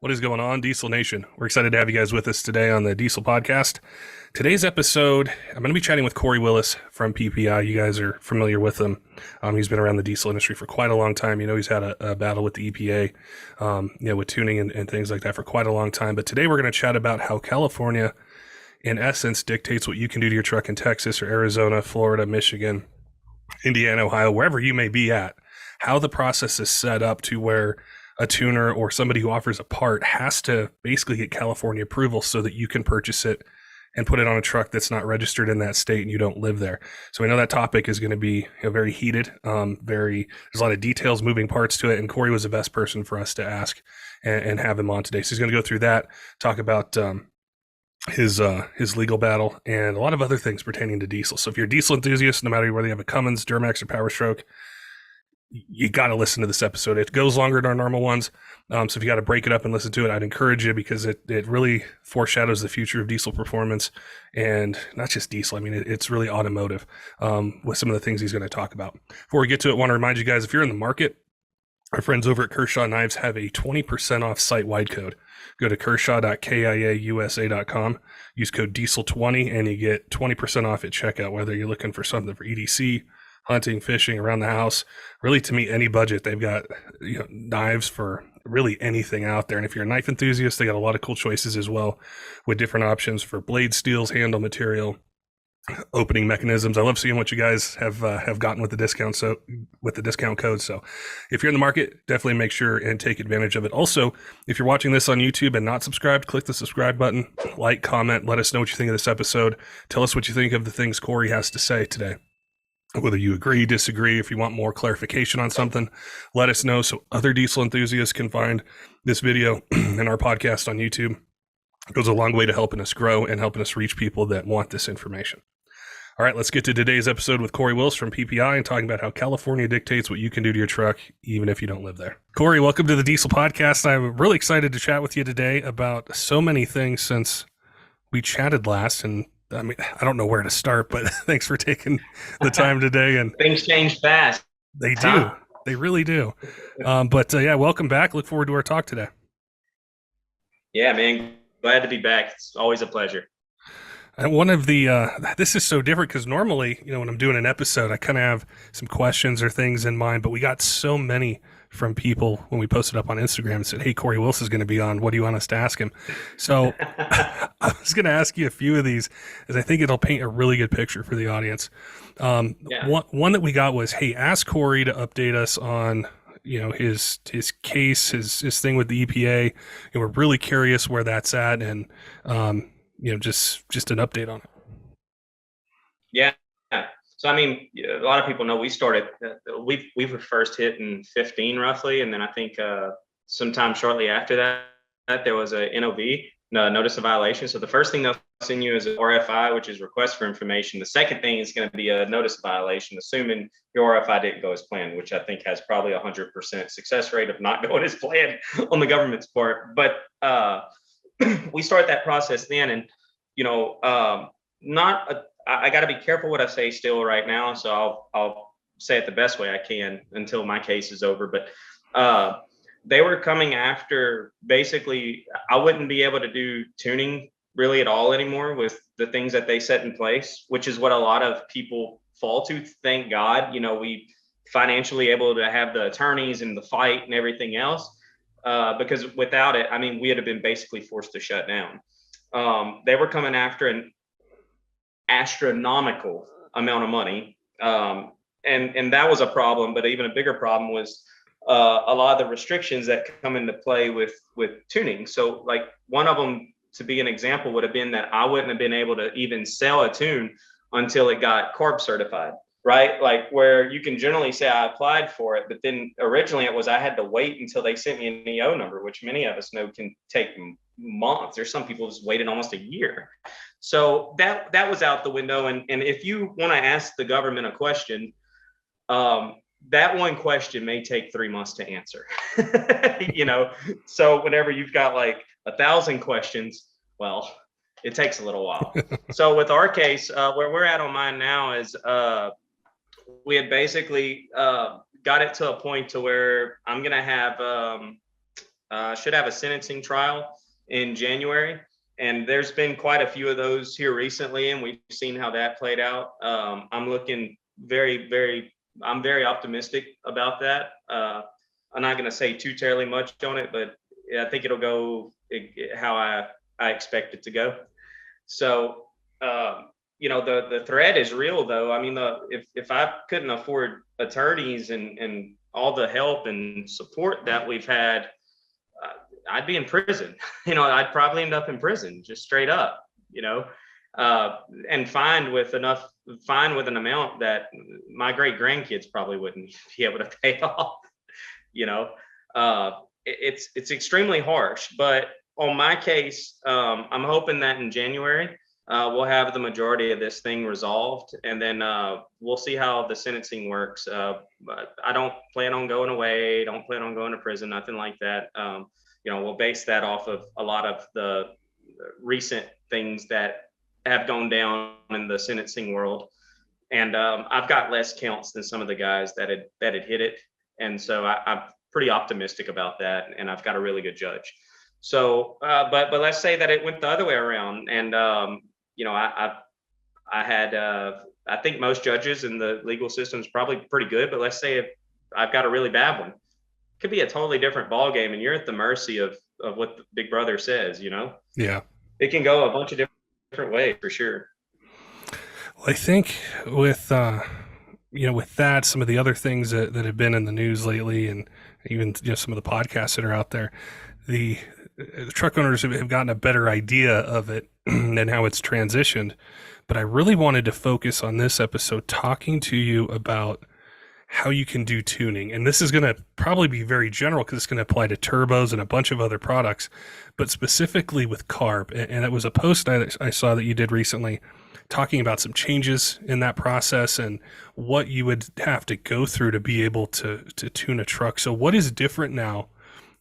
What is going on, Diesel Nation? We're excited to have you guys with us today on the Diesel Podcast. Today's episode, I'm going to be chatting with Kory Willis from PPEI. You guys are familiar with him. He's been around the diesel industry for quite a long time. You know, he's had a battle with the EPA, with tuning and things like that for quite a long time. But today we're going to chat about how California, in essence, dictates what you can do to your truck in Texas or Arizona, Florida, Michigan, Indiana, Ohio, wherever you may be at, how the process is set up to where a tuner or somebody who offers a part has to basically get California approval so that you can purchase it and put it on a truck that's not registered in that state and you don't live there. So we know that topic is going to be very heated. There's a lot of details, moving parts to it, and Kory was the best person for us to ask and have him on today. So he's going to go through that, talk about his legal battle and a lot of other things pertaining to diesel. So if you're a diesel enthusiast, no matter whether you have a Cummins, Duramax, or Power Stroke, you got to listen to this episode. It goes longer than our normal ones. So if you got to break it up and listen to it, I'd encourage you because it really foreshadows the future of diesel performance and not just diesel. I mean, it's really automotive with some of the things he's going to talk about. Before we get to it, I want to remind you guys, if you're in the market, our friends over at Kershaw Knives have a 20% off site-wide code. Go to kershaw.kiausa.com, use code diesel20, and you get 20% off at checkout, whether you're looking for something for EDC, hunting, fishing, around the house, really to meet any budget. They've got knives for really anything out there. And if you're a knife enthusiast, they got a lot of cool choices as well with different options for blade steels, handle material, opening mechanisms. I love seeing what you guys have gotten with the discount. So with the discount code. So if you're in the market, definitely make sure and take advantage of it. Also, if you're watching this on YouTube and not subscribed, click the subscribe button, like, comment, let us know what you think of this episode. Tell us what you think of the things Kory has to say today. Whether you agree, disagree, if you want more clarification on something, let us know so other diesel enthusiasts can find this video and our podcast on YouTube. It goes a long way to helping us grow and helping us reach people that want this information. All right, let's get to today's episode with Kory Willis from PPEI and talking about how California dictates what you can do to your truck, even if you don't live there. Kory, welcome to the Diesel Podcast. I'm really excited to chat with you today about so many things since we chatted last, and I mean, I don't know where to start, but thanks for taking the time today. And things change fast. They do. Huh? They really do. Welcome back. Look forward to our talk today. Yeah, man. Glad to be back. It's always a pleasure. And one of the, this is so different because normally, when I'm doing an episode, I kind of have some questions or things in mind, but we got so many from people when we posted up on Instagram and said, hey, Kory Willis is going to be on. What do you want us to ask him? So I was going to ask you a few of these as I think it'll paint a really good picture for the audience. One that we got was, hey, ask Kory to update us on, his case, his thing with the EPA. And we're really curious where that's at and, just an update on it. Yeah. So, I mean, a lot of people know we were first hit in 15 roughly. And then I think sometime shortly after that, there was a NOV, notice of violation. So the first thing they'll send you is an RFI, which is request for information. The second thing is going to be a notice of violation, assuming your RFI didn't go as planned, which I think has probably 100% success rate of not going as planned on the government's part. But we start that process then. And, I got to be careful what I say still right now. So I'll say it the best way I can until my case is over. But they were coming after, basically, I wouldn't be able to do tuning really at all anymore with the things that they set in place, which is what a lot of people fall to. Thank God, we financially able to have the attorneys and the fight and everything else. Because without it, I mean, we would have been basically forced to shut down. They were coming after an astronomical amount of money. And that was a problem, but even a bigger problem was a lot of the restrictions that come into play with tuning. So like one of them, to be an example, would have been that I wouldn't have been able to even sell a tune until it got CARB certified, right? Like where you can generally say I applied for it, but then originally it was I had to wait until they sent me an EO number, which many of us know can take months. There's some people just waited almost a year. So that was out the window. And if you want to ask the government a question, that one question may take 3 months to answer. So whenever you've got like 1,000 questions, well, it takes a little while. So with our case, where we're at on mine now is we had basically got it to a point to where I'm going to have should have a sentencing trial in January. And there's been quite a few of those here recently, and we've seen how that played out. I'm looking I'm very optimistic about that. I'm not going to say too terribly much on it, but I think it'll go how I expect it to go. So, the threat is real, though. I mean, if I couldn't afford attorneys and all the help and support that we've had, I'd be in prison. I'd probably end up in prison, just straight up, and fined with an amount that my great grandkids probably wouldn't be able to pay off. It's extremely harsh, but on my case, I'm hoping that in January, we'll have the majority of this thing resolved, and then we'll see how the sentencing works. But I don't plan on going away, don't plan on going to prison, nothing like that. We'll base that off of a lot of the recent things that have gone down in the sentencing world. And I've got less counts than some of the guys that had hit it. And so I'm pretty optimistic about that. And I've got a really good judge. So, but let's say that it went the other way around. And, I think most judges in the legal system is probably pretty good, but let's say if I've got a really bad one, it could be a totally different ball game, and you're at the mercy of what the Big Brother says. Yeah, it can go a bunch of different ways for sure. Well, I think with with that, some of the other things that have been in the news lately, and even some of the podcasts that are out there, the truck owners have gotten a better idea of it and how it's transitioned. But I really wanted to focus on this episode talking to you about how you can do tuning. And this is going to probably be very general because it's going to apply to turbos and a bunch of other products, but specifically with CARB. And it was a post I saw that you did recently talking about some changes in that process and what you would have to go through to be able to tune a truck. So what is different now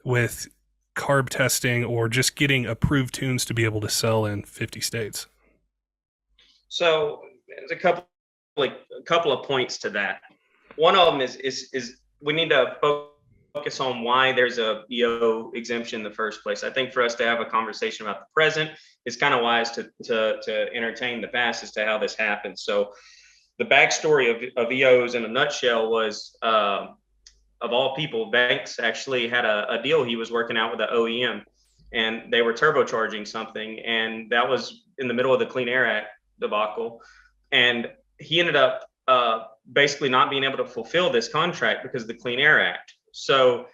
with CARB testing or just getting approved tunes to be able to sell in 50 states? So there's a couple of points to that. One of them is we need to focus on why there's a EO exemption in the first place. I think for us to have a conversation about the present, it's kind of wise to entertain the past as to how this happened. So the backstory of EOs in a nutshell was, of all people, Banks actually had a deal he was working out with the OEM, and they were turbocharging something, and that was in the middle of the Clean Air Act debacle, and he ended up basically not being able to fulfill this contract because of the Clean Air Act. So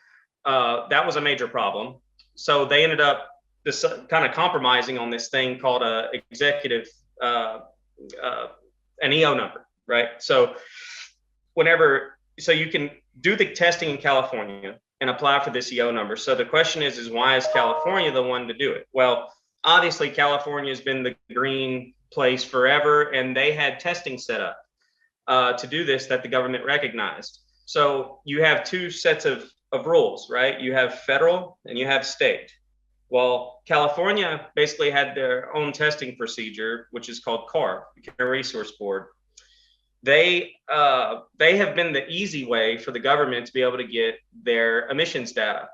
that was a major problem. So they ended up just kind of compromising on this thing called a executive, an EO number, right? So you can do the testing in California and apply for this EO number. So the question is why is California the one to do it? Well, obviously California has been the green place forever, and they had testing set up to do this that the government recognized. So you have two sets of rules, right? You have federal and you have state. Well, California basically had their own testing procedure, which is called CARB, the Air Resource Board. They have been the easy way for the government to be able to get their emissions data.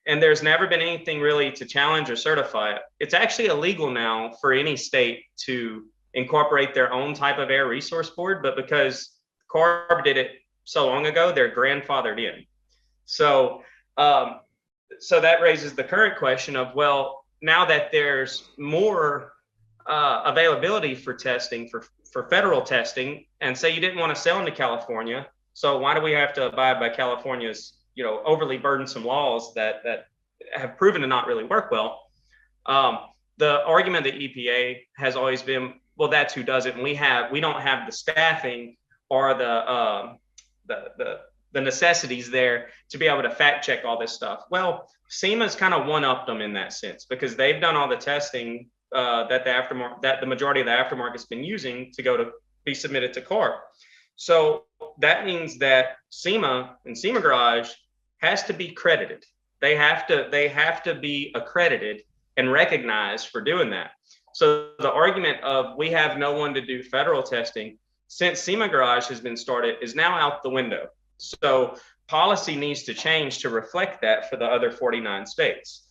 And there's never been anything really to challenge or certify it. It's actually illegal now for any state to incorporate their own type of air resource board, but because CARB did it so long ago, they're grandfathered in. So that raises the current question of, well, now that there's more availability for testing, for federal testing, and say you didn't want to sell into California, so why do we have to abide by California's overly burdensome laws that have proven to not really work well? The argument that EPA has always been, well, that's who does it, and we don't have the staffing or the necessities there to be able to fact check all this stuff. Well, SEMA's kind of one-upped them in that sense because they've done all the testing that the majority of the aftermarket's been using to be submitted to CARB. So that means that SEMA and SEMA Garage has to be credited. They have to be accredited and recognized for doing that. So the argument of we have no one to do federal testing since SEMA Garage has been started is now out the window. So policy needs to change to reflect that for the other 49 states.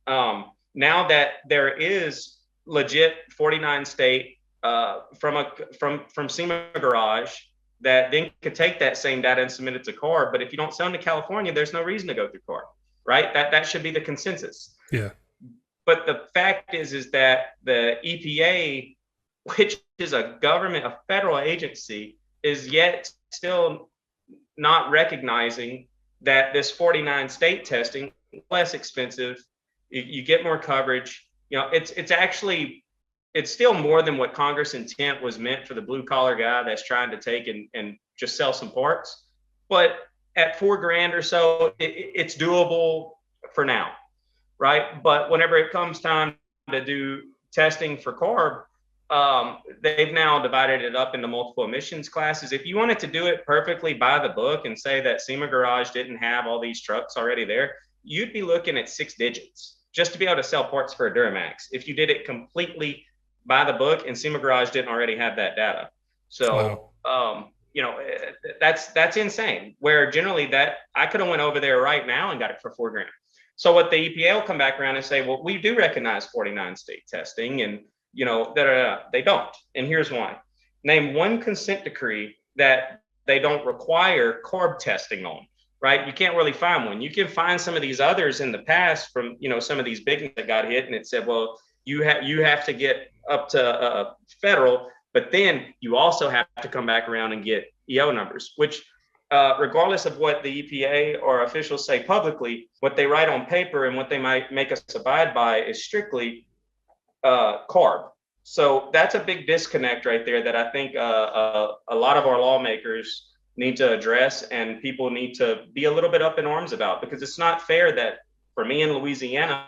Now that there is legit 49 state from SEMA Garage that then could take that same data and submit it to CARB. But if you don't sell into California, there's no reason to go through CARB, right? That should be the consensus. Yeah. But the fact is that the EPA, which is a government, a federal agency, is yet still not recognizing that this 49 state testing is less expensive. You get more coverage. You know, it's still more than what Congress intent was meant for the blue collar guy that's trying to take and just sell some parts. But at $4,000 or so, it's doable for now, right? But whenever it comes time to do testing for CARB, they've now divided it up into multiple emissions classes. If you wanted to do it perfectly by the book and say that SEMA Garage didn't have all these trucks already there, you'd be looking at 6 digits just to be able to sell parts for a Duramax if you did it completely by the book and SEMA Garage didn't already have that data. So, you know, that's insane. Where generally that I could have went over there right now and got it for $4,000. So what the EPA will come back around and say, well, we do recognize 49 state testing, and you know, they don't. And here's why. Name one consent decree that they don't require CARB testing on, right? You can't really find one. You can find some of these others in the past from, you know, some of these big ones that got hit, and it said, well, you have to get up to federal, but then you also have to come back around and get EO numbers, which regardless of what the EPA or officials say publicly, what they write on paper and what they might make us abide by is strictly CARB. So that's a big disconnect right there that I think a lot of our lawmakers need to address, and people need to be a little bit up in arms about, because it's not fair that for me in Louisiana,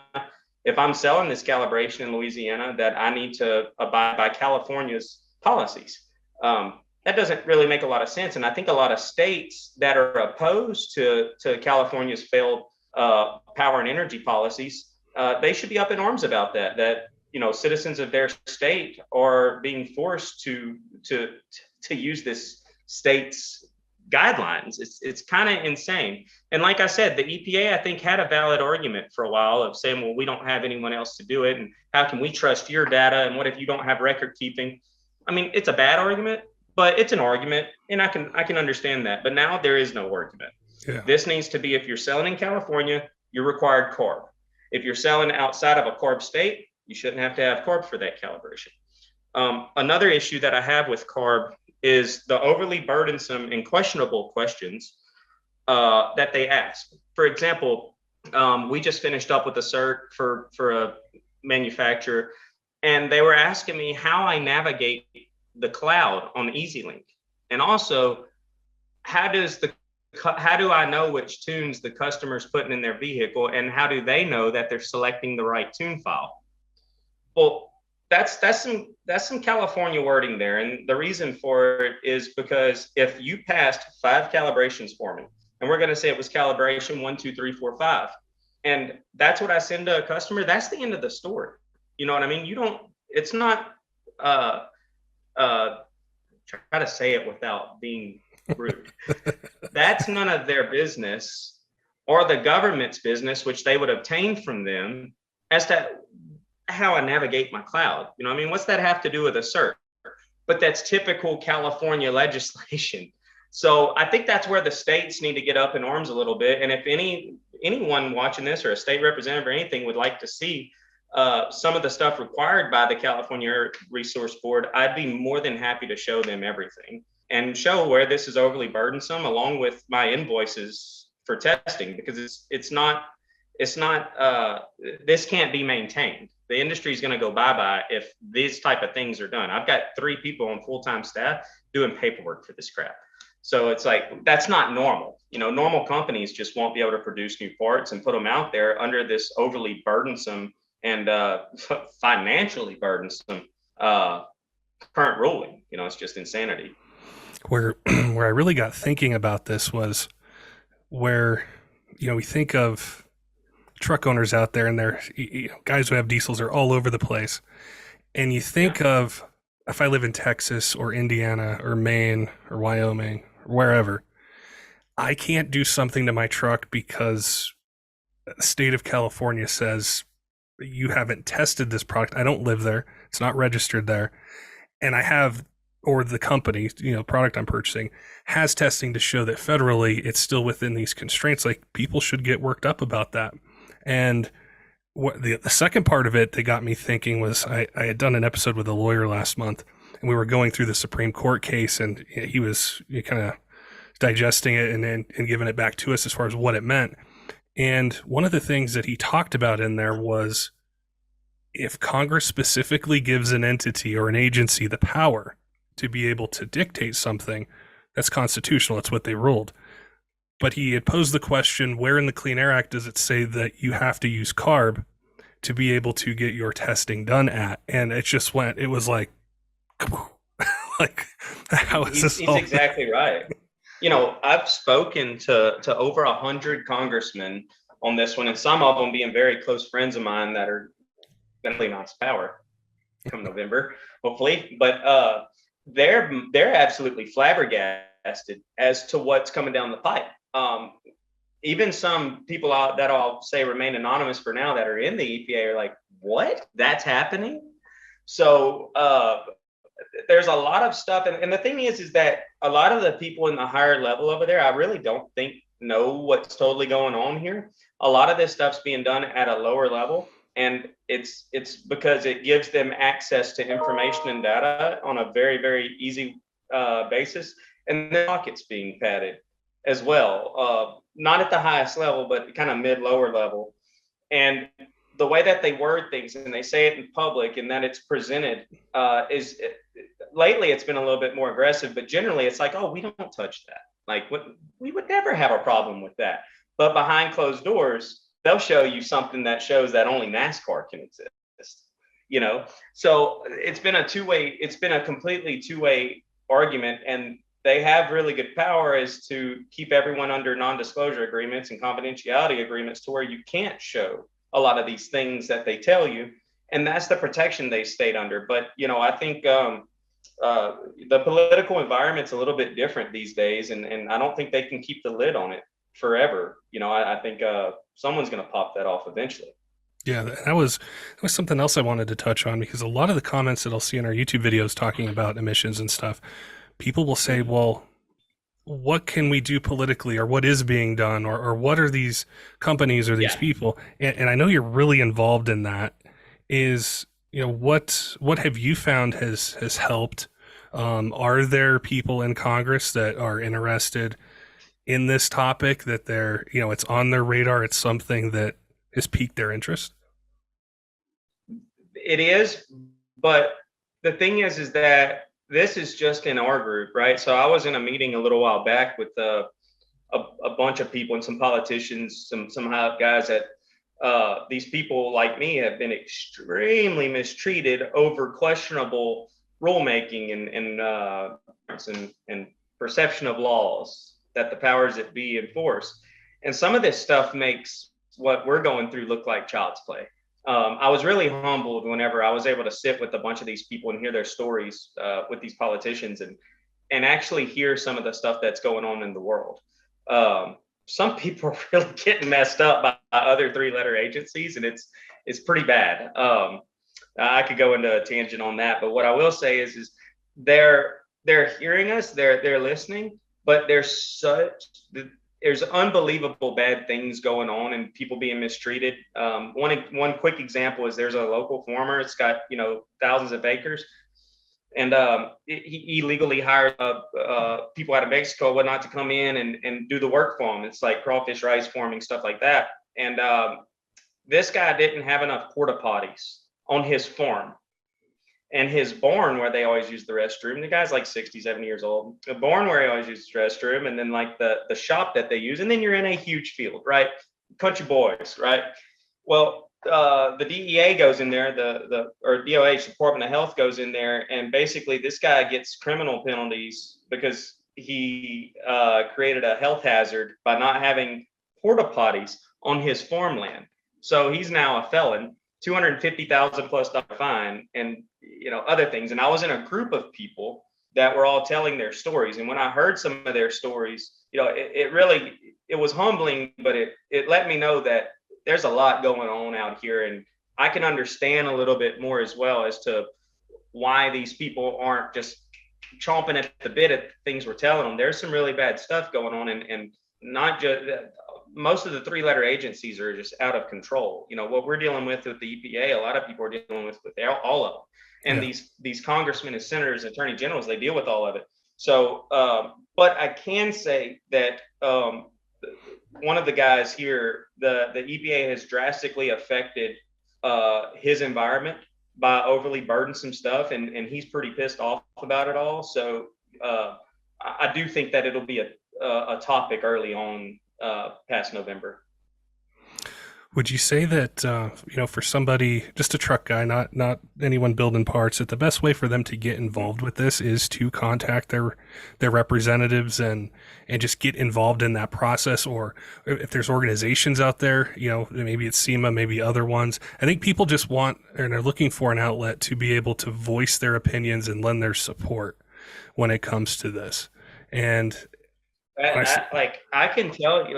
if I'm selling this calibration in Louisiana, that I need to abide by California's policies. That doesn't really make a lot of sense. And I think a lot of states that are opposed to California's failed power and energy policies, they should be up in arms about that, you know, citizens of their state are being forced to use this state's guidelines. It's kind of insane. And like I said, the EPA, I think, had a valid argument for a while of saying, well, we don't have anyone else to do it, and how can we trust your data, and what if you don't have record keeping? I mean, it's a bad argument, but it's an argument, and I can understand that. But now there is no argument. Yeah. This needs to be, if you're selling in California, you're required CARB. If you're selling outside of a CARB state, you shouldn't have to have CARB for that calibration. Another issue that I have with CARB is the overly burdensome and questionable questions that they ask. For example, we just finished up with a cert for a manufacturer, and they were asking me how I navigate the cloud on EasyLink, and also how do I know which tunes the customer's putting in their vehicle, and how do they know that they're selecting the right tune file? Well, that's some California wording there, and the reason for it is because if you passed 5 calibrations for me, and we're going to say it was calibration 1, 2, 3, 4, 5, and that's what I send to a customer, that's the end of the story. You know what I mean? It's not try to say it without being rude. That's none of their business or the government's business, which they would obtain from them, as to how I navigate my cloud. You know what I mean? What's that have to do with a cert? But that's typical California legislation. So I think that's where the states need to get up in arms a little bit. And if anyone watching this, or a state representative or anything, would like to see some of the stuff required by the California Air Resource Board, I'd be more than happy to show them everything and show where this is overly burdensome, along with my invoices for testing, because it's not this can't be maintained. The industry is going to go bye-bye if these type of things are done. I've got 3 people on full-time staff doing paperwork for this crap. So it's like, that's not normal. You know, normal companies just won't be able to produce new parts and put them out there under this overly burdensome and financially burdensome current ruling. You know, it's just insanity. Where I really got thinking about this was where, you know, we think of truck owners out there, and they're, you know, guys who have diesels are all over the place. And you think of, if I live in Texas or Indiana or Maine or Wyoming or wherever, I can't do something to my truck because the state of California says you haven't tested this product. I don't live there. It's not registered there. And I have, or the company, product I'm purchasing has testing to show that federally it's still within these constraints. Like, people should get worked up about that. And what the second part of it that got me thinking was I had done an episode with a lawyer last month, and we were going through the Supreme Court case, and he was kind of digesting it and giving it back to us as far as what it meant. And one of the things that he talked about in there was, if Congress specifically gives an entity or an agency the power to be able to dictate something, that's constitutional. That's what they ruled. But he had posed the question, where in the Clean Air Act does it say that you have to use CARB to be able to get your testing done at? And it just went, it was like, like, how is this? He's exactly right. I've spoken to over 100 congressmen on this one, and some of them being very close friends of mine that are going to leave Knox Power come November, hopefully. But they're absolutely flabbergasted as to what's coming down the pipe. Even some people that I'll say remain anonymous for now that are in the EPA are like, what? That's happening? So there's a lot of stuff. And the thing is that a lot of the people in the higher level over there, I really don't think know what's totally going on here. A lot of this stuff's being done at a lower level. And it's because it gives them access to information and data on a very, very easy basis. And their pockets being padded as well, not at the highest level, but kind of mid-lower level. And the way that they word things and they say it in public and that it's presented lately it's been a little bit more aggressive, but generally it's like, oh, we don't touch that. Like, we would never have a problem with that. But behind closed doors, they'll show you something that shows that only NASCAR can exist. So it's been a completely two-way argument, and they have really good power as to keep everyone under non-disclosure agreements and confidentiality agreements to where you can't show a lot of these things that they tell you. And that's the protection they stayed under. But, I think the political environment's a little bit different these days. And I don't think they can keep the lid on it forever. I think someone's going to pop that off eventually. Yeah, that was something else I wanted to touch on, because a lot of the comments that I'll see in our YouTube videos talking about emissions and stuff, people will say, well, what can we do politically, or what is being done, or what are these companies or these people? And I know you're really involved in that. Is, what have you found has helped? Are there people in Congress that are interested in this topic, that they're, it's on their radar, it's something that has piqued their interest? It is, but the thing is that this is just in our group, right? So I was in a meeting a little while back with a bunch of people and some politicians, some high up guys that these people like me have been extremely mistreated over questionable rulemaking and perception of laws that the powers that be enforce. And some of this stuff makes what we're going through look like child's play. I was really humbled whenever I was able to sit with a bunch of these people and hear their stories with these politicians and actually hear some of the stuff that's going on in the world. Some people are really getting messed up by other three-letter agencies, and it's pretty bad. I could go into a tangent on that, but what I will say is they're hearing us, they're listening, but there's unbelievable bad things going on and people being mistreated. One quick example is there's a local farmer. It's got, thousands of acres. And he illegally hired people out of Mexico, whatnot, to come in and do the work for him. It's like crawfish, rice farming, stuff like that. And this guy didn't have enough porta potties on his farm. And his barn, where they always use the restroom, the guy's like 60, 70 years old. The barn where he always uses the restroom, and then like the shop that they use, and then you're in a huge field, right? Country boys, right? Well, the DEA goes in there, or DOH, Department of Health, goes in there, and basically this guy gets criminal penalties because he created a health hazard by not having porta potties on his farmland. So he's now a felon, $250,000+ fine, and other things. And I was in a group of people that were all telling their stories. And when I heard some of their stories, it was humbling, but it let me know that there's a lot going on out here, and I can understand a little bit more as well as to why these people aren't just chomping at the bit at things we're telling them. There's some really bad stuff going on, and not just most of the 3-letter agencies are just out of control. What we're dealing with the EPA, a lot of people are dealing with all of them. And Yeah. these congressmen and senators, attorney generals, they deal with all of it. So, but I can say that one of the guys here, the EPA has drastically affected his environment by overly burdensome stuff, and he's pretty pissed off about it all. So I do think that it'll be a topic early on past November. Would you say that for somebody, just a truck guy, not anyone building parts, that the best way for them to get involved with this is to contact their representatives and just get involved in that process? Or if there's organizations out there, maybe it's SEMA, maybe other ones. I think people just want and are looking for an outlet to be able to voice their opinions and lend their support when it comes to this. And I can tell you,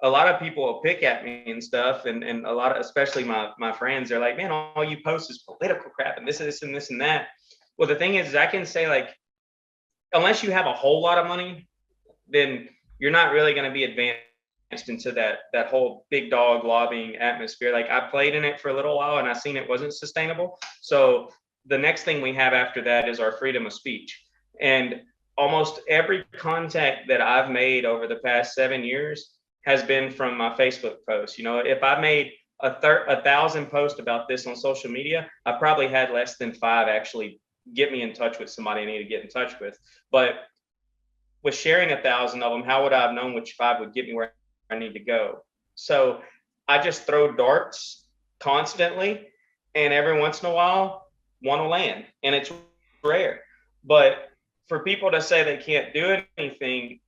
a lot of people will pick at me and stuff, and a lot of, especially my friends, they're like, man, all you post is political crap and this and this and that. Well, the thing is I can say, unless you have a whole lot of money, then you're not really going to be advanced into that whole big dog lobbying atmosphere. I played in it for a little while, and I seen it wasn't sustainable. So the next thing we have after that is our freedom of speech. And almost every contact that I've made over the past 7 years has been from my Facebook posts. If I made 1,000 posts about this on social media, I probably had less than 5 actually get me in touch with somebody I need to get in touch with. But with sharing 1,000 of them, how would I have known which 5 would get me where I need to go? So I just throw darts constantly, and every once in a while, one will land, and it's rare. But for people to say they can't do anything,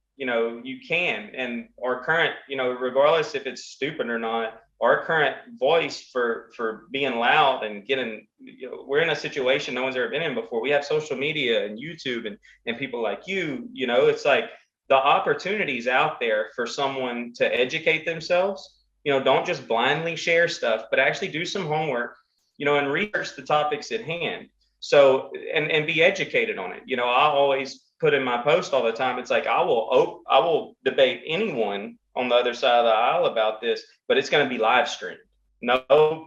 you can. And our current, regardless if it's stupid or not, our current voice for being loud and getting, we're in a situation no one's ever been in before. We have social media and YouTube and people like you, it's like the opportunities out there for someone to educate themselves. Don't just blindly share stuff, but actually do some homework, and research the topics at hand. So, and be educated on it. I always put in my post all the time, it's like, I will debate anyone on the other side of the aisle about this, but it's going to be live streamed. No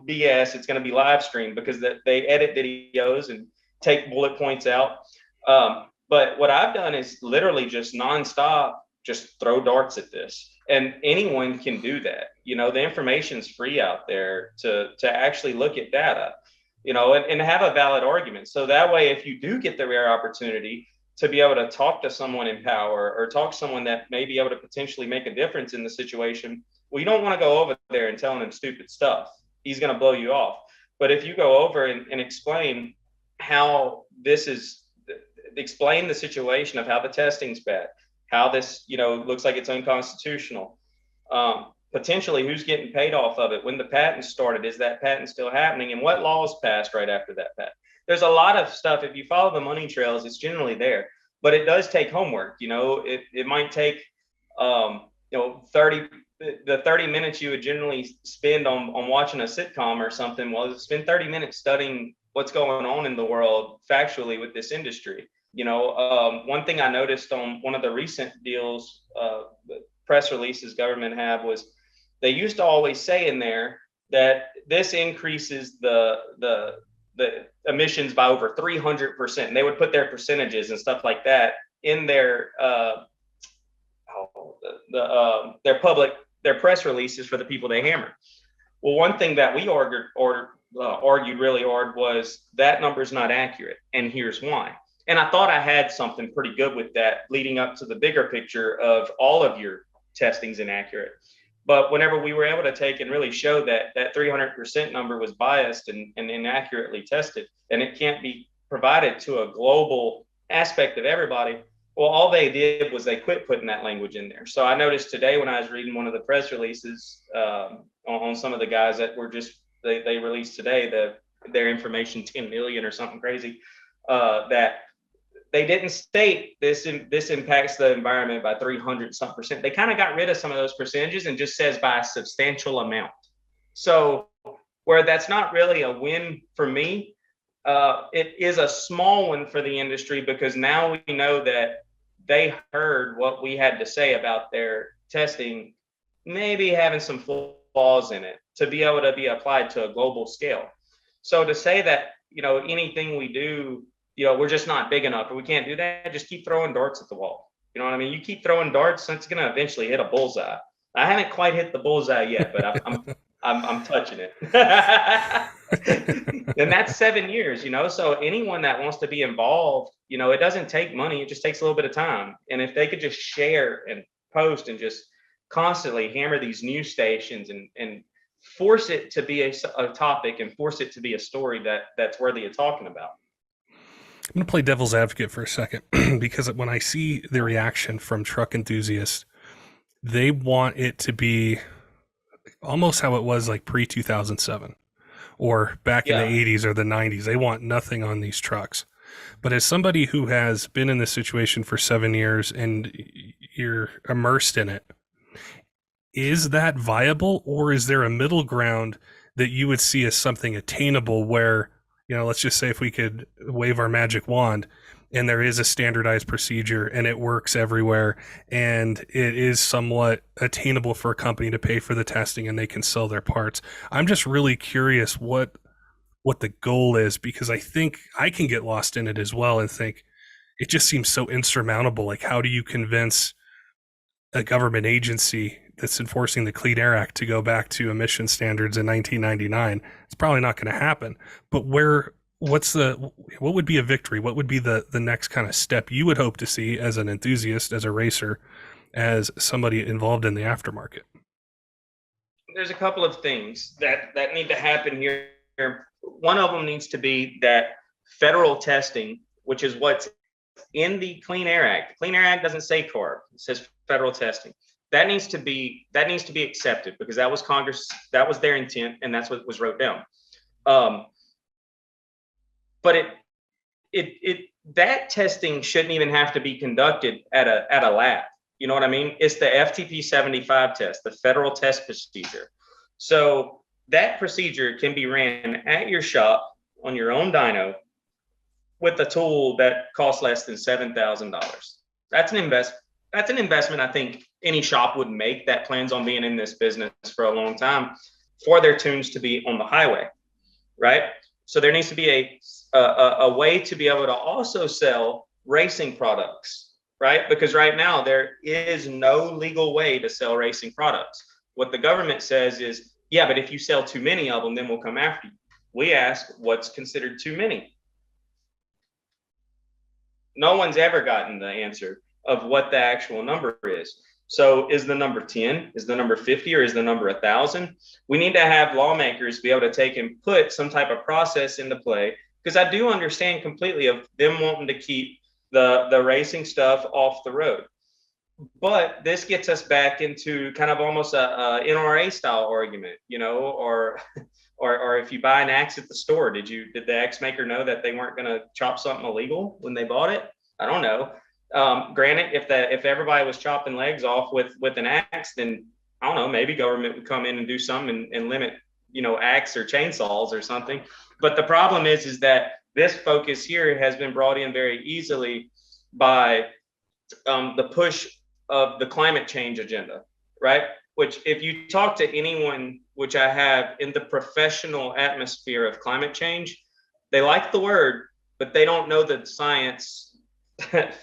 BS. It's going to be live streamed because they edit videos and take bullet points out. But what I've done is literally just nonstop, just throw darts at this. And anyone can do that. The information's free out there to actually look at data, and have a valid argument. So that way, if you do get the rare opportunity to be able to talk to someone in power or talk to someone that may be able to potentially make a difference in the situation, well, you don't want to go over there and telling him stupid stuff. He's going to blow you off. But if you go over and explain how this is, explain the situation of how the testing's bad, how this, looks like it's unconstitutional, potentially who's getting paid off of it, when the patent started, is that patent still happening, and what laws passed right after that patent. There's a lot of stuff. If you follow the money trails, it's generally there, but it does take homework. It might take 30 minutes you would generally spend on watching a sitcom or something. Well, spend 30 minutes studying what's going on in the world factually with this industry. One thing I noticed on one of the recent deals, press releases government have, was they used to always say in there that this increases the emissions by over 300%. And they would put their percentages and stuff like that in their their press releases for the people they hammer. Well, one thing that we argued really hard was that number's not accurate, and here's why. And I thought I had something pretty good with that leading up to the bigger picture of all of your testing's inaccurate. But whenever we were able to take and really show that 300% number was biased and inaccurately tested, and it can't be provided to a global aspect of everybody, well, all they did was they quit putting that language in there. So I noticed today when I was reading one of the press releases on some of the guys that were just, they released today their information 10 million or something crazy, that they didn't state this impacts the environment by 300% They kind of got rid of some of those percentages and just says by a substantial amount. So where that's not really a win for me, it is a small one for the industry, because now we know that they heard what we had to say about their testing, maybe having some flaws in it to be able to be applied to a global scale. So to say that, anything we do, we're just not big enough or we can't do that, just keep throwing darts at the wall. You know what I mean? You keep throwing darts, it's going to eventually hit a bullseye. I haven't quite hit the bullseye yet, but I'm touching it. And that's 7 years, so anyone that wants to be involved, it doesn't take money. It just takes a little bit of time. And if they could just share and post and just constantly hammer these news stations and force it to be a topic and force it to be a story that's worthy of talking about. I'm going to play devil's advocate for a second because when I see the reaction from truck enthusiasts, they want it to be almost how it was like pre-2007 or back in the 80s or the 90s. They want nothing on these trucks. But as somebody who has been in this situation for 7 years and you're immersed in it, is that viable, or is there a middle ground that you would see as something attainable where, let's just say if we could wave our magic wand and there is a standardized procedure and it works everywhere and it is somewhat attainable for a company to pay for the testing and they can sell their parts. I'm just really curious what the goal is, because I think I can get lost in it as well and think it just seems so insurmountable. Like, how do you convince a government agency that's enforcing the Clean Air Act to go back to emission standards in 1999? It's probably not going to happen. But what would be a victory? What would be the next kind of step you would hope to see as an enthusiast, as a racer, as somebody involved in the aftermarket? There's a couple of things that need to happen here. One of them needs to be that federal testing, which is what's in the Clean Air Act. The Clean Air Act doesn't say CARB, it says federal testing. That needs to be accepted, because that was Congress, that was their intent, and that's what was wrote down. But that testing shouldn't even have to be conducted at a lab. You know what I mean? It's the FTP 75 test, the federal test procedure. So that procedure can be ran at your shop on your own dyno with a tool that costs less than $7,000. That's an investment I think any shop would make that plans on being in this business for a long time, for their tunes to be on the highway, right? So there needs to be a way to be able to also sell racing products, right? Because right now there is no legal way to sell racing products. What the government says is, yeah, but if you sell too many of them, then we'll come after you. We ask, what's considered too many? No one's ever gotten the answer of what the actual number is. So is the number 10, is the number 50, or is the number 1,000? We need to have lawmakers be able to take and put some type of process into play, because I do understand completely of them wanting to keep the racing stuff off the road. But this gets us back into kind of almost a NRA style argument, or if you buy an axe at the store, did the axe maker know that they weren't going to chop something illegal when they bought it? I don't know. Granted, if everybody was chopping legs off with an axe, then I don't know, maybe government would come in and do something and limit, axe or chainsaws or something. But the problem is that this focus here has been brought in very easily by the push of the climate change agenda, right? Which, if you talk to anyone, which I have, in the professional atmosphere of climate change, they like the word, but they don't know the science,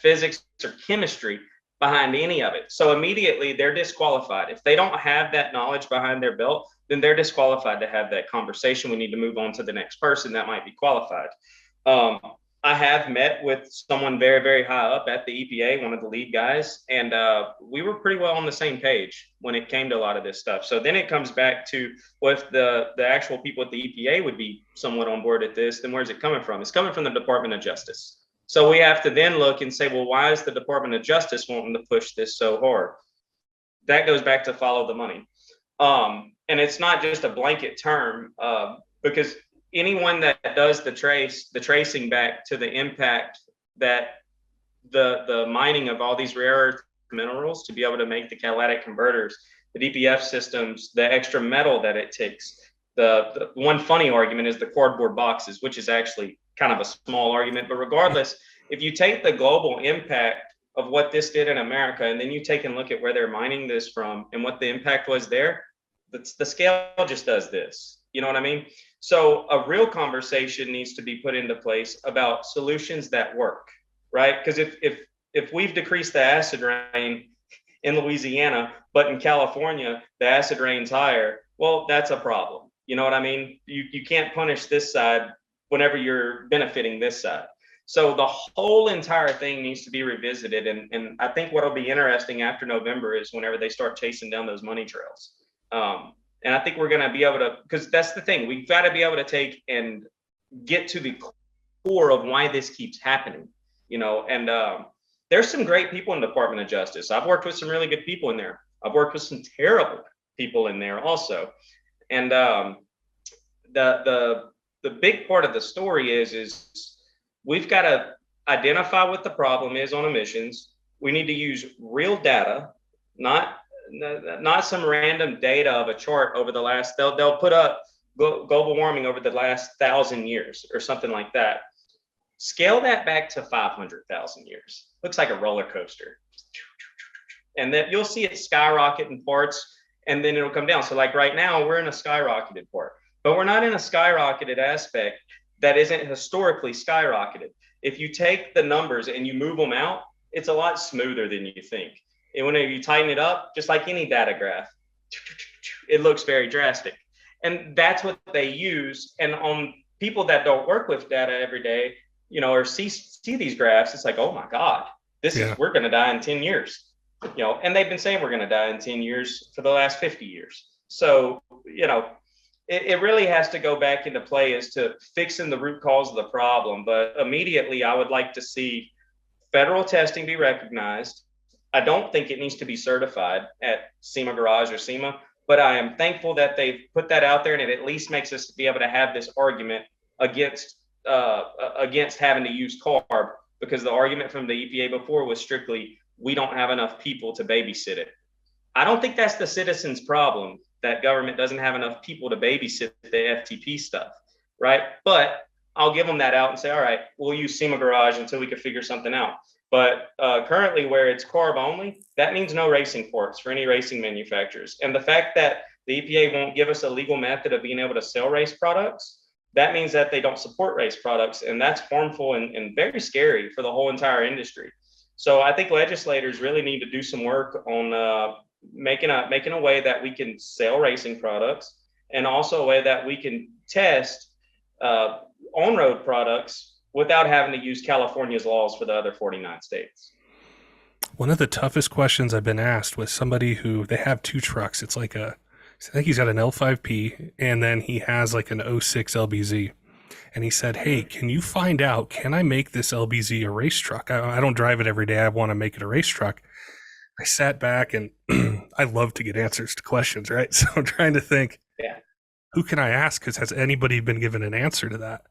physics, or chemistry behind any of it. So immediately they're disqualified. If they don't have that knowledge behind their belt, then they're disqualified to have that conversation. We need to move on to the next person that might be qualified. I have met with someone very, very high up at the EPA, one of the lead guys, and we were pretty well on the same page when it came to a lot of this stuff. So then it comes back to, well, if the actual people at the EPA would be somewhat on board at this, then where's it coming from? It's coming from the Department of Justice. So we have to then look and say, well, why is the Department of Justice wanting to push this so hard? That goes back to follow the money. And it's not just a blanket term, because anyone that does the tracing back to the impact that the mining of all these rare earth minerals to be able to make the catalytic converters, the DPF systems, the extra metal that it takes. The one funny argument is the cardboard boxes, which is actually kind of a small argument, but regardless, if you take the global impact of what this did in America, and then you take and look at where they're mining this from and what the impact was there, the scale just does this. You know what I mean? So a real conversation needs to be put into place about solutions that work, right? Because if we've decreased the acid rain in Louisiana, but in California, the acid rain's higher, well, that's a problem. You know what I mean? You can't punish this side whenever you're benefiting this side. So the whole entire thing needs to be revisited. And I think what'll be interesting after November is whenever they start chasing down those money trails. And I think we're going to be able to, because that's the thing, we've got to be able to take and get to the core of why this keeps happening, you know. And there's some great people in the Department of Justice. I've worked with some really good people in there. I've worked with some terrible people in there also. And the big part of the story is we've got to identify what the problem is on emissions. We need to use real data, not some random data of a chart over the last, they'll put up global warming over the last 1,000 years or something like that. Scale that back to 500,000 years. Looks like a roller coaster. And then you'll see it skyrocket in parts, and then it'll come down. So like right now, we're in a skyrocketed part, but we're not in a skyrocketed aspect that isn't historically skyrocketed. If you take the numbers and you move them out, it's a lot smoother than you think. And when you tighten it up, just like any data graph, it looks very drastic. And that's what they use. And on people that don't work with data every day, you know, or see these graphs, it's like, oh my God, we're going to die in 10 years. You know, and they've been saying we're going to die in 10 years for the last 50 years. So, you know, it really has to go back into play as to fixing the root cause of the problem. But immediately, I would like to see federal testing be recognized. I don't think it needs to be certified at SEMA Garage or SEMA, but I am thankful that they've put that out there, and it at least makes us be able to have this argument against having to use CARB, because the argument from the EPA before was strictly, we don't have enough people to babysit it. I don't think that's the citizens' problem, that government doesn't have enough people to babysit the FTP stuff, right? But I'll give them that out and say, all right, we'll use SEMA Garage until we can figure something out. But currently, where it's CARB only, that means no racing parts for any racing manufacturers. And the fact that the EPA won't give us a legal method of being able to sell race products, that means that they don't support race products. And that's harmful and very scary for the whole entire industry. So I think legislators really need to do some work on making a way that we can sell racing products, and also a way that we can test on-road products without having to use California's laws for the other 49 states. One of the toughest questions I've been asked was somebody who, they have two trucks. It's like I think he's got an L5P, and then he has like an 06 LBZ. And he said, hey, can you find out, can I make this LBZ a race truck? I don't drive it every day. I want to make it a race truck. I sat back, and I love to get answers to questions, right? So I'm trying to think, who can I ask? Because has anybody been given an answer to that?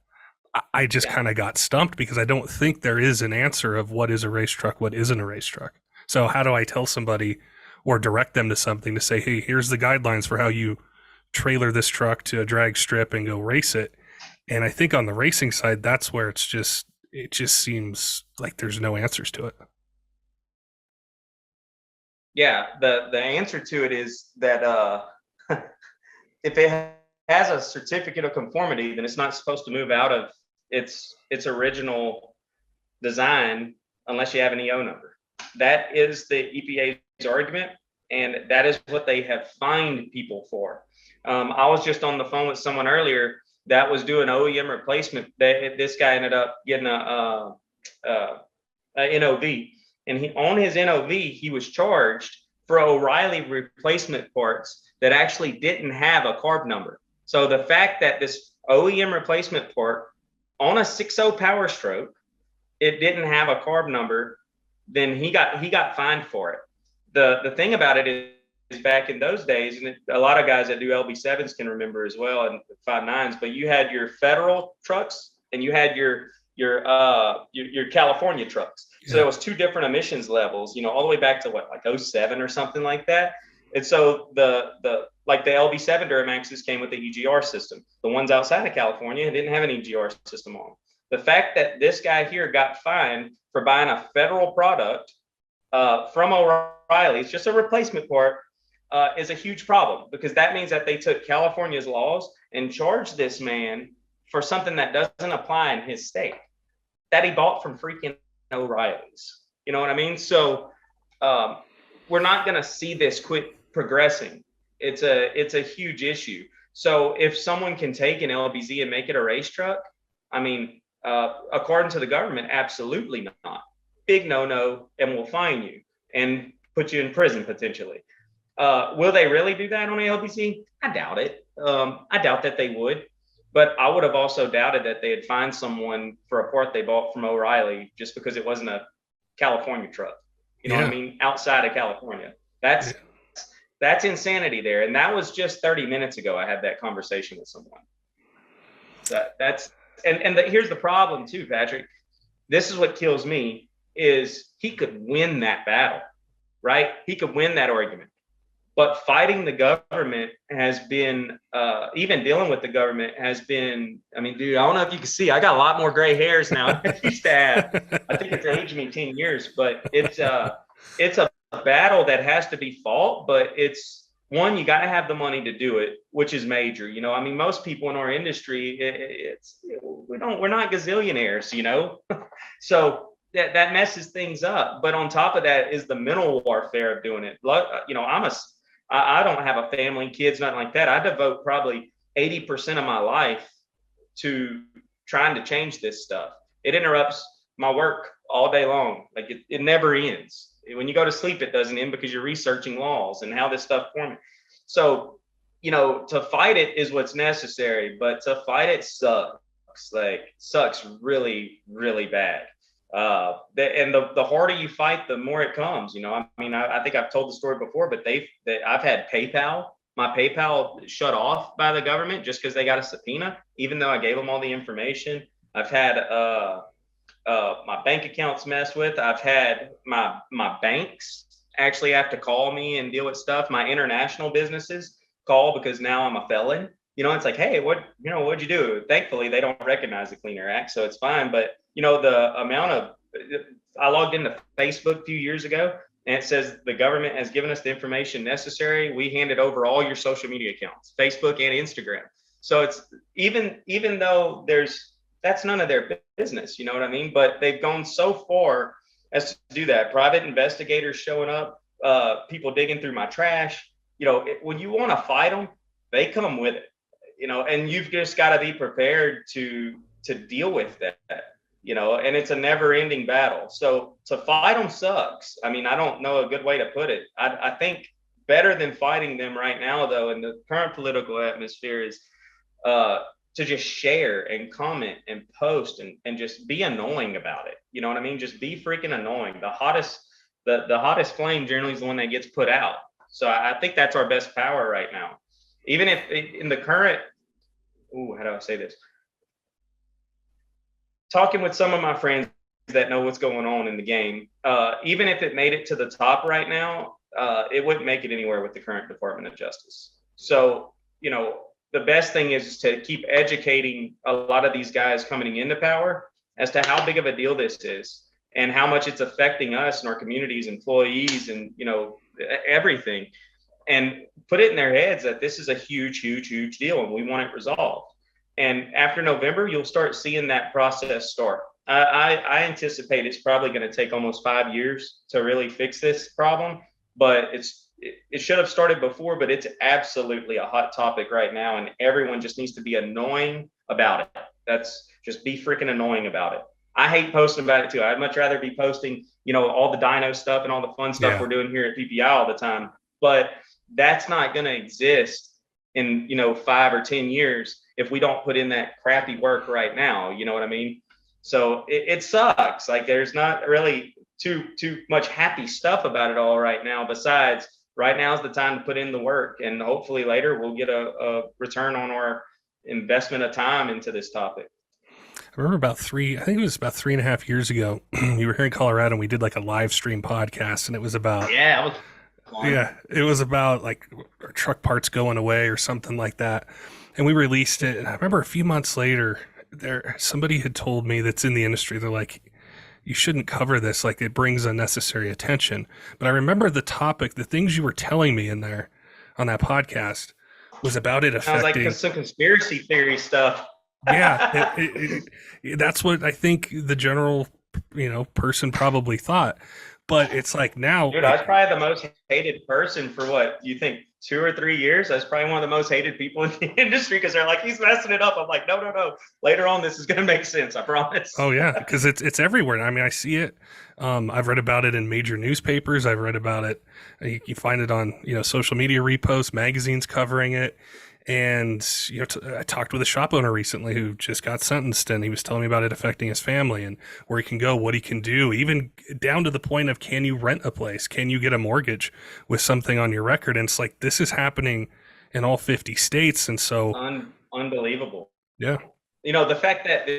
I just kind of got stumped, because I don't think there is an answer of what is a race truck, what isn't a race truck. So how do I tell somebody or direct them to something to say, hey, here's the guidelines for how you trailer this truck to a drag strip and go race it? And I think on the racing side, that's where it just seems like there's no answers to it. Yeah, the answer to it is that if it has a certificate of conformity, then it's not supposed to move out of its original design unless you have an EO number. That is the EPA's argument, and that is what they have fined people for. I was just on the phone with someone earlier that was doing OEM replacement. This guy ended up getting a NOV, and on his NOV, he was charged for O'Reilly replacement parts that actually didn't have a CARB number. So the fact that this OEM replacement part on a 6.0 Power Stroke, it didn't have a CARB number, then he got fined for it. The thing about it is back in those days, and a lot of guys that do LB7s can remember as well, and 5.9s, but you had your federal trucks and you had your California trucks. So there was two different emissions levels, all the way back to like '07 or something like that. And so the LB7 Duramaxes came with the EGR system. The ones outside of California didn't have an EGR system on. The fact that this guy here got fined for buying a federal product from O'Reilly's, just a replacement part, is a huge problem, because that means that they took California's laws and charged this man for something that doesn't apply in his state that he bought from freaking O'Reilly's. You know what I mean? So we're not going to see this quit progressing. It's a huge issue. So if someone can take an LBZ and make it a race truck, I mean, according to the government, absolutely not. Big no, and we'll fine you and put you in prison potentially. Will they really do that on a LBZ? I doubt it. I doubt that they would. But I would have also doubted that they'd find someone for a part they bought from O'Reilly just because it wasn't a California truck. You know what I mean? Outside of California. That's insanity there. And that was just 30 minutes ago. I had that conversation with someone. Here's the problem too, Patrick. This is what kills me, is he could win that battle, right? He could win that argument. But fighting the government has been, even dealing with the government has been, I mean, dude, I don't know if you can see, I got a lot more gray hairs now than I used to have. I think it's aged me 10 years, but it's a battle that has to be fought, but it's one, you got to have the money to do it, which is major. I mean, most people in our industry, we're not gazillionaires, so that messes things up. But on top of that is the mental warfare of doing it. I don't have a family, kids, nothing like that. I devote probably 80% of my life to trying to change this stuff. It interrupts my work all day long. Like it never ends. When you go to sleep, it doesn't end because you're researching laws and how this stuff forms. So, to fight it is what's necessary, but to fight it sucks really, really bad. The harder you fight, the more it comes. I mean, I think I've told the story before, but I've had my PayPal shut off by the government just because they got a subpoena, even though I gave them all the information. I've had my bank accounts messed with. I've had my banks actually have to call me and deal with stuff. My international businesses call because now I'm a felon. It's like, hey, what'd you do? Thankfully, they don't recognize the Clean Air Act, so it's fine. But the amount of, I logged into Facebook a few years ago, and it says the government has given us the information necessary. We handed over all your social media accounts, Facebook and Instagram. So it's even though that's none of their business, you know what I mean? But they've gone so far as to do that. Private investigators showing up, people digging through my trash. When you want to fight them, they come with it. And you've just got to be prepared to deal with that, and it's a never ending battle. So to fight them sucks. I mean, I don't know a good way to put it. I think better than fighting them right now, though, in the current political atmosphere is to just share and comment and post and just be annoying about it. You know what I mean? Just be freaking annoying. The hottest flame generally is the one that gets put out. So I think that's our best power right now. Even if in the current, how do I say this? Talking with some of my friends that know what's going on in the game, even if it made it to the top right now, it wouldn't make it anywhere with the current Department of Justice. So, the best thing is to keep educating a lot of these guys coming into power as to how big of a deal this is and how much it's affecting us and our communities, employees, and, everything. And put it in their heads that this is a huge, huge, huge deal and we want it resolved. And after November, you'll start seeing that process start. I anticipate it's probably going to take almost 5 years to really fix this problem, but it should have started before, but it's absolutely a hot topic right now. And everyone just needs to be annoying about it. That's just be freaking annoying about it. I hate posting about it too. I'd much rather be posting, all the dyno stuff and all the fun stuff we're doing here at PPEI all the time. But that's not going to exist in 5 or 10 years if we don't put in that crappy work right now. You know what I mean? So it sucks. Like there's not really too much happy stuff about it all right now. Besides, right now is the time to put in the work, and hopefully later we'll get a return on our investment of time into this topic. I remember I think it was about 3.5 years ago, you were here in Colorado and we did like a live stream podcast, and it was about, Yeah, it was fun. yeah, it was about like truck parts going away or something like that. And we released it. And I remember a few months later, somebody had told me that's in the industry, they're like, you shouldn't cover this. Like it brings unnecessary attention. But I remember the topic, the things you were telling me in there on that podcast was about it Sounds like affecting. some conspiracy theory stuff. Yeah, that's what I think the general, person probably thought. But it's like now, Dude, I was probably the most hated person for what you think 2 or 3 years. I was probably one of the most hated people in the industry because they're like, he's messing it up. I'm like, no, no, no. Later on, this is going to make sense. I promise. oh yeah, because it's everywhere. I mean, I see it. I've read about it in major newspapers. I've read about it. You find it on social media reposts, magazines covering it. And I talked with a shop owner recently who just got sentenced, and he was telling me about it affecting his family and where he can go, what he can do, even down to the point of, can you rent a place? Can you get a mortgage with something on your record? And it's like, this is happening in all 50 states. And so Unbelievable. yeah, The fact that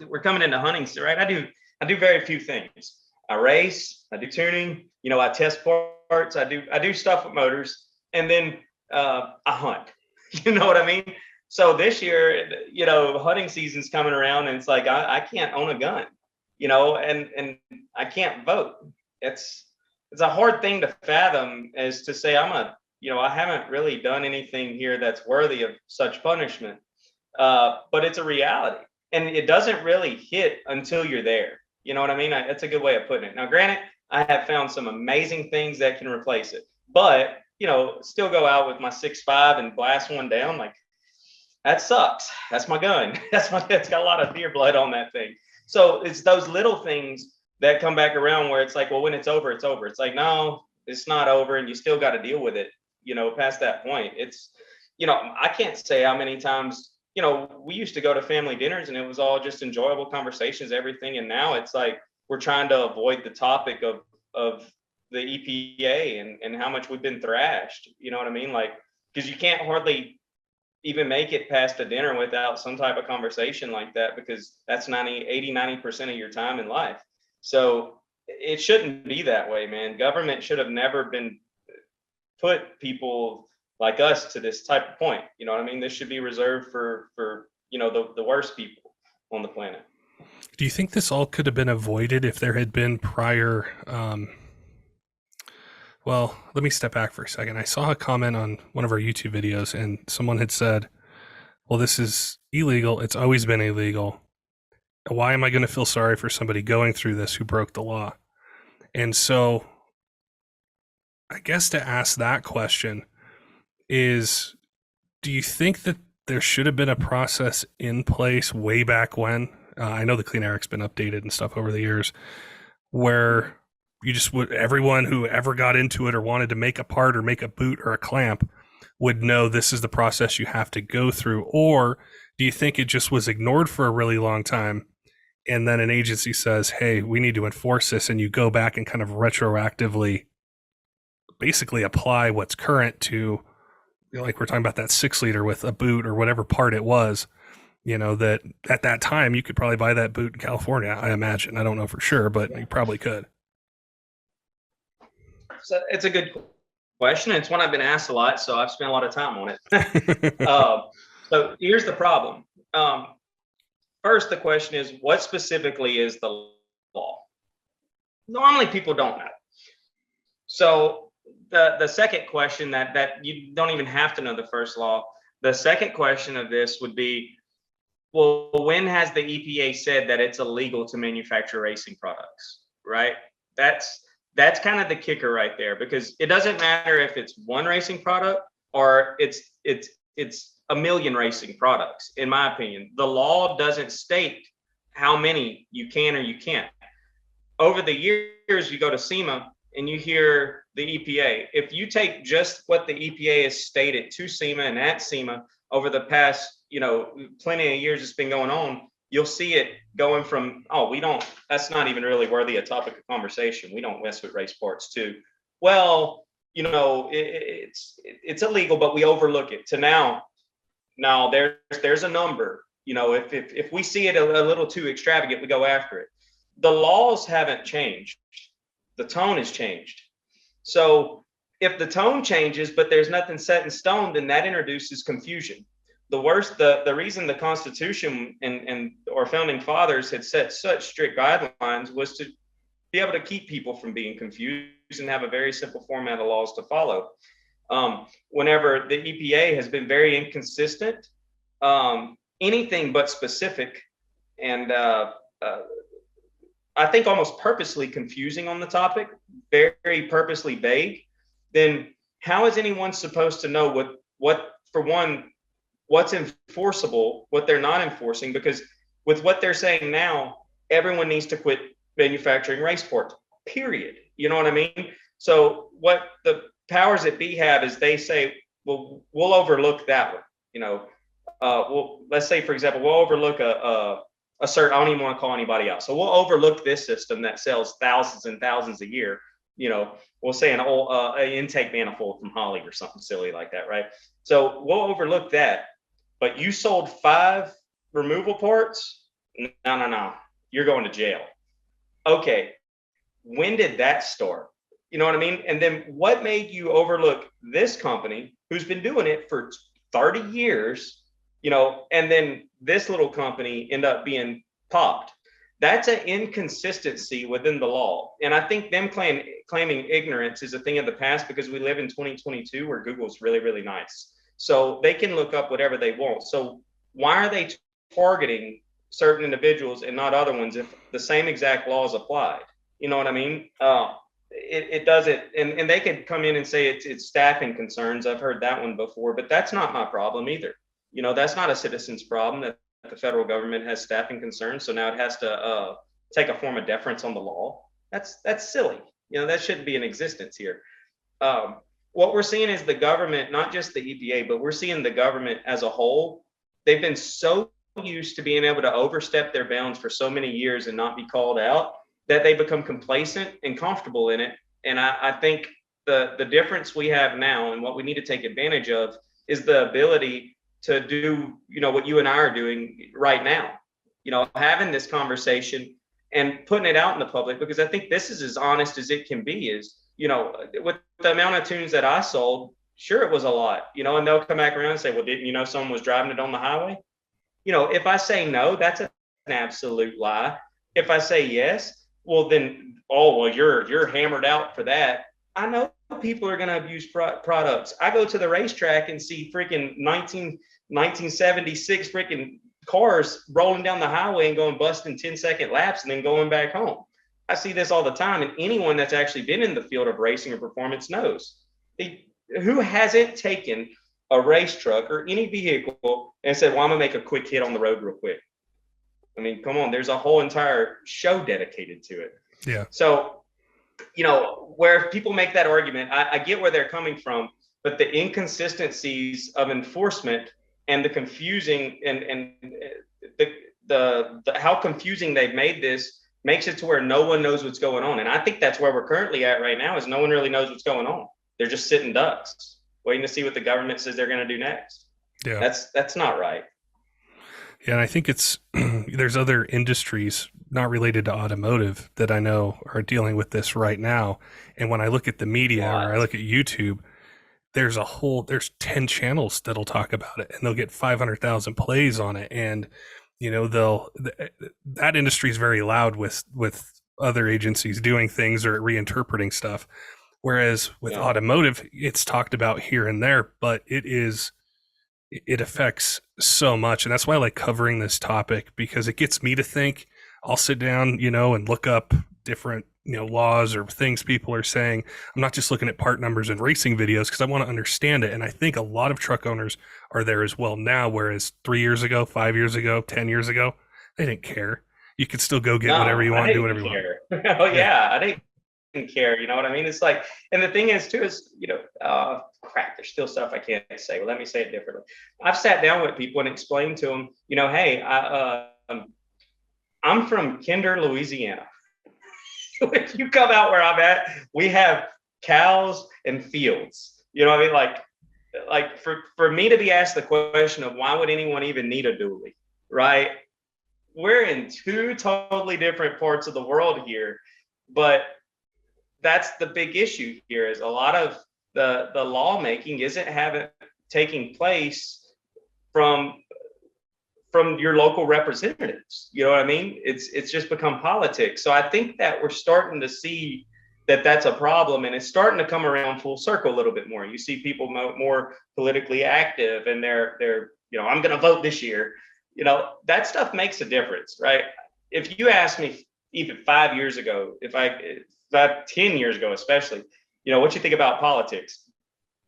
we're coming into hunting, right? I do very few things. I race, I do tuning, I test parts, I do stuff with motors, and then I hunt. You know what I mean? So this year, hunting season's coming around, and it's like I can't own a gun, and I can't vote. It's a hard thing to fathom, as to say I haven't really done anything here that's worthy of such punishment. But it's a reality, and it doesn't really hit until you're there. You know what I mean? That's a good way of putting it. Now, granted, I have found some amazing things that can replace it, but still go out with my 6.5 and blast one down. Like, that sucks. That's my gun. It's got a lot of deer blood on that thing. So it's those little things that come back around where it's like, well, when it's over, it's over. It's like, no, it's not over, and you still got to deal with it, past that point. It's, I can't say how many times, we used to go to family dinners and it was all just enjoyable conversations, everything. And now it's like, we're trying to avoid the topic of the EPA and how much we've been thrashed. You know what I mean? Like, because you can't hardly even make it past a dinner without some type of conversation like that, because that's 90% of your time in life. So it shouldn't be that way, man. Government should have never been put people like us to this type of point. You know what I mean? This should be reserved for the worst people on the planet. Do you think this all could have been avoided if there had been prior well, let me step back for a second. I saw a comment on one of our YouTube videos, and someone had said, well, this is illegal. It's always been illegal. Why am I going to feel sorry for somebody going through this who broke the law? And so I guess to ask that question is, do you think that there should have been a process in place way back when? I know the Clean Air Act's been updated and stuff over the years, where you just everyone who ever got into it or wanted to make a part or make a boot or a clamp would know this is the process you have to go through? Or do you think it just was ignored for a really long time, and then an agency says, hey, we need to enforce this, and you go back and kind of retroactively basically apply what's current to, like we're talking about that 6-liter with a boot or whatever part it was, that at that time you could probably buy that boot in California, I imagine. I don't know for sure, but you probably could. So it's a good question. It's one I've been asked a lot, so I've spent a lot of time on it. So here's the problem. First, the question is, what specifically is the law? Normally, people don't know. So the second question that you don't even have to know the first law. The second question of this would be, well, when has the EPA said that it's illegal to manufacture racing products, right? That's kind of the kicker right there, because it doesn't matter if it's one racing product or it's a million racing products. In my opinion, the law doesn't state how many you can or you can't. Over the years, you go to SEMA and you hear the EPA. If you take just what the EPA has stated to SEMA and at SEMA over the past, plenty of years it's been going on, you'll see it going from, that's not even really worthy a topic of conversation. We don't mess with race parts too. Well, it's illegal, but we overlook it, to now there's a number, You know, if we see it a little too extravagant, we go after it. The laws haven't changed. The tone has changed. So if the tone changes, but there's nothing set in stone, then that introduces confusion. The reason the Constitution and our founding fathers had set such strict guidelines was to be able to keep people from being confused and have a very simple format of laws to follow. Whenever the EPA has been very inconsistent, anything but specific, and I think almost purposely confusing on the topic, very purposely vague, then how is anyone supposed to know what for one, what's enforceable, what they're not enforcing? Because with what they're saying now, everyone needs to quit manufacturing race pork, period. You know what I mean? So what the powers that be have is they say, well, we'll overlook that one. You know, well, let's say, for example, we'll overlook a certain, I don't even want to call anybody out. So we'll overlook this system that sells thousands and thousands a year. You know, we'll say an old intake manifold from Holly or something silly like that, right? So we'll overlook that. But you sold 5 removal parts? No. You're going to jail. Okay. When did that start? You know what I mean? And then what made you overlook this company who's been doing it for 30 years, you know, and then this little company end up being popped? That's an inconsistency within the law. And I think them claiming ignorance is a thing of the past because we live in 2022 where Google's really, really nice. So they can look up whatever they want. So why are they targeting certain individuals and not other ones if the same exact law is applied? You know what I mean? It doesn't, and they could come in and say it's staffing concerns. I've heard that one before, but that's not my problem either. You know, that's not a citizen's problem that the federal government has staffing concerns. So now it has to take a form of deference on the law. That's silly. You know, that shouldn't be in existence here. What we're seeing is the government, not just the EPA, but we're seeing the government as a whole. They've been so used to being able to overstep their bounds for so many years and not be called out that they become complacent and comfortable in it. And I think the difference we have now and what we need to take advantage of is the ability to do, you know, what you and I are doing right now, you know, having this conversation and putting it out in the public, because I think this is as honest as it can be. Is, you know, with the amount of tunes that I sold, sure, it was a lot, you know, and they'll come back around and say, well, didn't you know someone was driving it on the highway? You know, if I say no, that's an absolute lie. If I say yes, well, then, oh, well, you're hammered out for that. I know people are going to abuse products. I go to the racetrack and see freaking 1976 freaking cars rolling down the highway and going busting 10-second laps and then going back home. I see this all the time. And anyone that's actually been in the field of racing or performance knows. Who hasn't taken a race truck or any vehicle and said, well, I'm going to make a quick hit on the road real quick? I mean, come on, there's a whole entire show dedicated to it. Yeah. So, you know, where people make that argument, I get where they're coming from, but the inconsistencies of enforcement and the confusing and the how confusing they've made this makes it to where no one knows what's going on. And I think that's where we're currently at right now, is no one really knows what's going on. They're just sitting ducks, waiting to see what the government says they're going to do next. Yeah. That's not right. Yeah, and I think it's there's other industries not related to automotive that I know are dealing with this right now. And when I look at the media or I look at YouTube, there's 10 channels that'll talk about it and they'll get 500,000 plays on it. And, you know, that industry is very loud with other agencies doing things or reinterpreting stuff. Whereas with automotive, it's talked about here and there, but it affects so much. And that's why I like covering this topic, because it gets me to think. I'll sit down, you know, and look up different, you know, laws or things people are saying. I'm not just looking at part numbers and racing videos because I want to understand it. And I think a lot of truck owners are there as well now, whereas 3 years ago, 5 years ago, 10 years ago, they didn't care. You could still go get whatever you want, do whatever you want. Oh yeah, I didn't care. You know what I mean? It's like, and the thing is too is, you know, crap, there's still stuff I can't say. Well, let me say it differently. I've sat down with people and explained to them, you know, hey, I'm from Kinder, Louisiana. If you come out where I'm at, we have cows and fields. You know what I mean? Like for me to be asked the question of why would anyone even need a dually? right? We're in two totally different parts of the world here, but that's the big issue here is a lot of the lawmaking isn't taking place from your local representatives. You know what I mean? It's just become politics. So I think that we're starting to see that that's a problem, and it's starting to come around full circle a little bit more. You see people more politically active, and they're I'm going to vote this year. That stuff makes a difference, right? If you asked me even 5 years ago, if 10 years ago, especially, what you think about politics?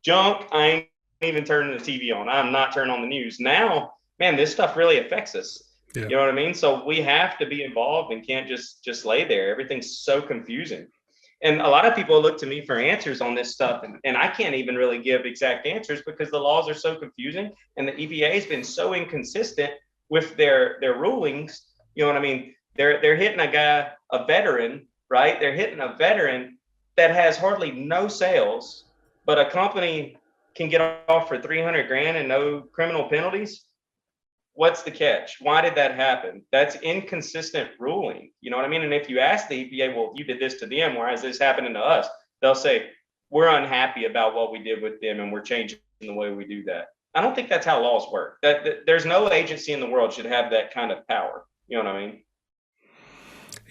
Junk. I ain't even turning the TV on. I'm not turning on the news. Now, man, this stuff really affects us. Yeah. You know what I mean? So we have to be involved and can't just lay there. Everything's so confusing. And a lot of people look to me for answers on this stuff. And I can't even really give exact answers because the laws are so confusing. And the EPA has been so inconsistent with their rulings. You know what I mean? They're hitting a veteran, right? They're hitting a veteran that has hardly no sales, but a company can get off for $300,000 and no criminal penalties. What's the catch? Why did that happen? That's inconsistent ruling. You know what I mean? And if you ask the EPA, well, if you did this to them, why is this happening to us? They'll say, we're unhappy about what we did with them and we're changing the way we do that. I don't think that's how laws work. That there's no agency in the world should have that kind of power. You know what I mean?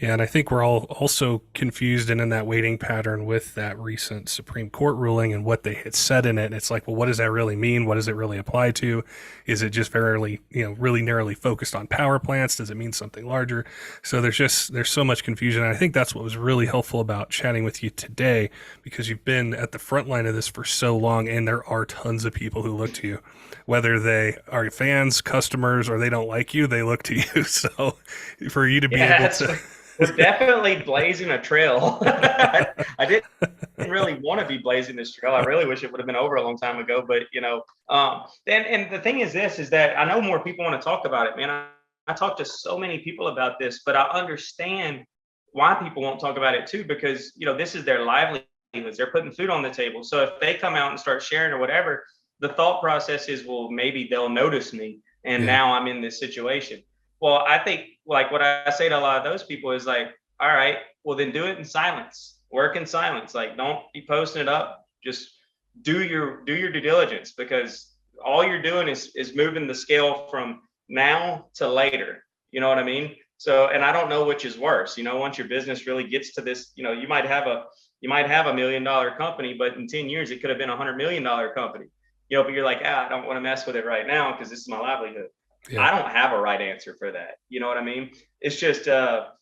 Yeah, and I think we're all also confused and in that waiting pattern with that recent Supreme Court ruling and what they had said in it. And it's like, well, what does that really mean? What does it really apply to? Is it just really narrowly focused on power plants? Does it mean something larger? So there's so much confusion. And I think that's what was really helpful about chatting with you today, because you've been at the front line of this for so long, and there are tons of people who look to you. Whether they are fans, customers, or they don't like you, they look to you. So for you to be able to... We're definitely blazing a trail. I didn't really want to be blazing this trail. I really wish it would have been over a long time ago. But, and the thing is that I know more people want to talk about it, man. I talk to so many people about this, but I understand why people won't talk about it too, because, this is their livelihoods. They're putting food on the table. So if they come out and start sharing or whatever, the thought process is, well, maybe they'll notice me. And now I'm in this situation. Well, I think like what I say to a lot of those people is like, all right, well then do it in silence, work in silence. Like, don't be posting it up. Just do your due diligence, because all you're doing is moving the scale from now to later. You know what I mean? So, and I don't know which is worse. Once your business really gets to this, you might have a $1 million company, but in 10 years it could have been $100 million company. But you're like, I don't want to mess with it right now because this is my livelihood. Yeah. I don't have a right answer for that. You know what I mean? It's just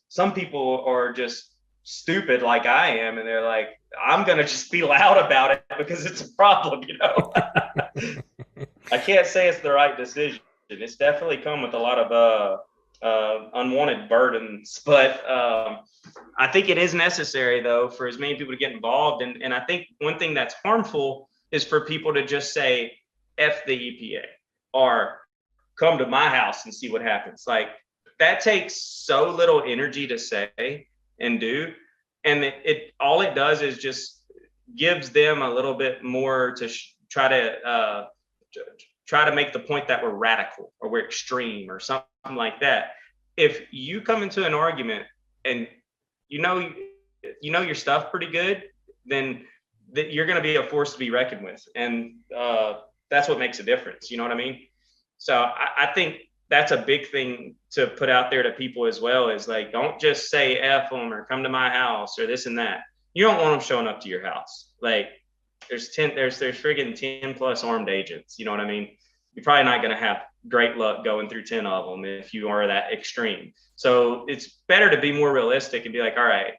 some people are just stupid like I am, and they're like, I'm going to just be loud about it because it's a problem, I can't say it's the right decision. It's definitely come with a lot of unwanted burdens, but I think it is necessary, though, for as many people to get involved. And I think one thing that's harmful is for people to just say, F the EPA, or come to my house and see what happens. Like, that takes so little energy to say and do. And it all it does is just gives them a little bit more to try to make the point that we're radical or we're extreme or something like that. If you come into an argument and you know your stuff pretty good, then you're going to be a force to be reckoned with. And that's what makes a difference. You know what I mean? So I think that's a big thing to put out there to people as well, is like, don't just say F them or come to my house or this and that. You don't want them showing up to your house. Like, there's friggin' 10 plus armed agents. You know what I mean? You're probably not going to have great luck going through 10 of them if you are that extreme. So it's better to be more realistic and be like, all right,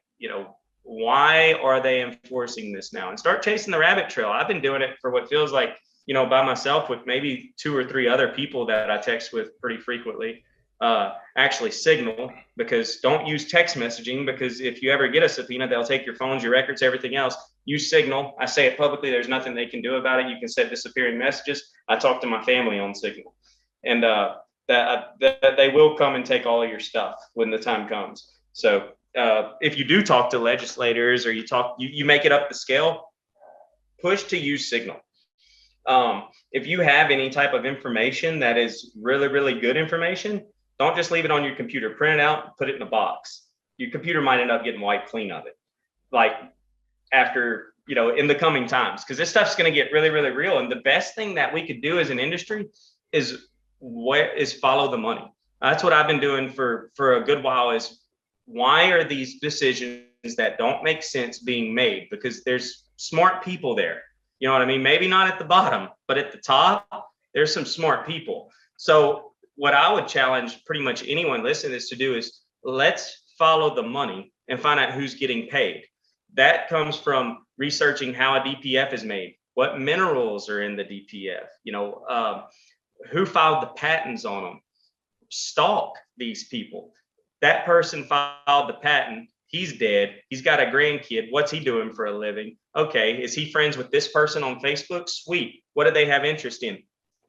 why are they enforcing this now? And start chasing the rabbit trail. I've been doing it for what feels like, by myself with maybe 2 or 3 other people that I text with pretty frequently. Actually Signal, because don't use text messaging, because if you ever get a subpoena, they'll take your phones, your records, everything else. Use Signal. I say it publicly. There's nothing they can do about it. You can set disappearing messages. I talk to my family on Signal, and that they will come and take all of your stuff when the time comes. So if you do talk to legislators, or you make it up the scale, push to use Signal. If you have any type of information that is really, really good information, don't just leave it on your computer. Print it out, put it in a box. Your computer might end up getting wiped clean of it, like after, in the coming times, because this stuff's going to get really, really real. And the best thing that we could do as an industry is follow the money. That's what I've been doing for a good while. Is why are these decisions that don't make sense being made? Because there's smart people there. You know what I mean? Maybe not at the bottom, but at the top, there's some smart people. So what I would challenge pretty much anyone listening to this to do is let's follow the money and find out who's getting paid. That comes from researching how a DPF is made, what minerals are in the DPF, who filed the patents on them. Stalk these people. That person filed the patent. He's dead. He's got a grandkid. What's he doing for a living? Okay. Is he friends with this person on Facebook? Sweet. What do they have interest in?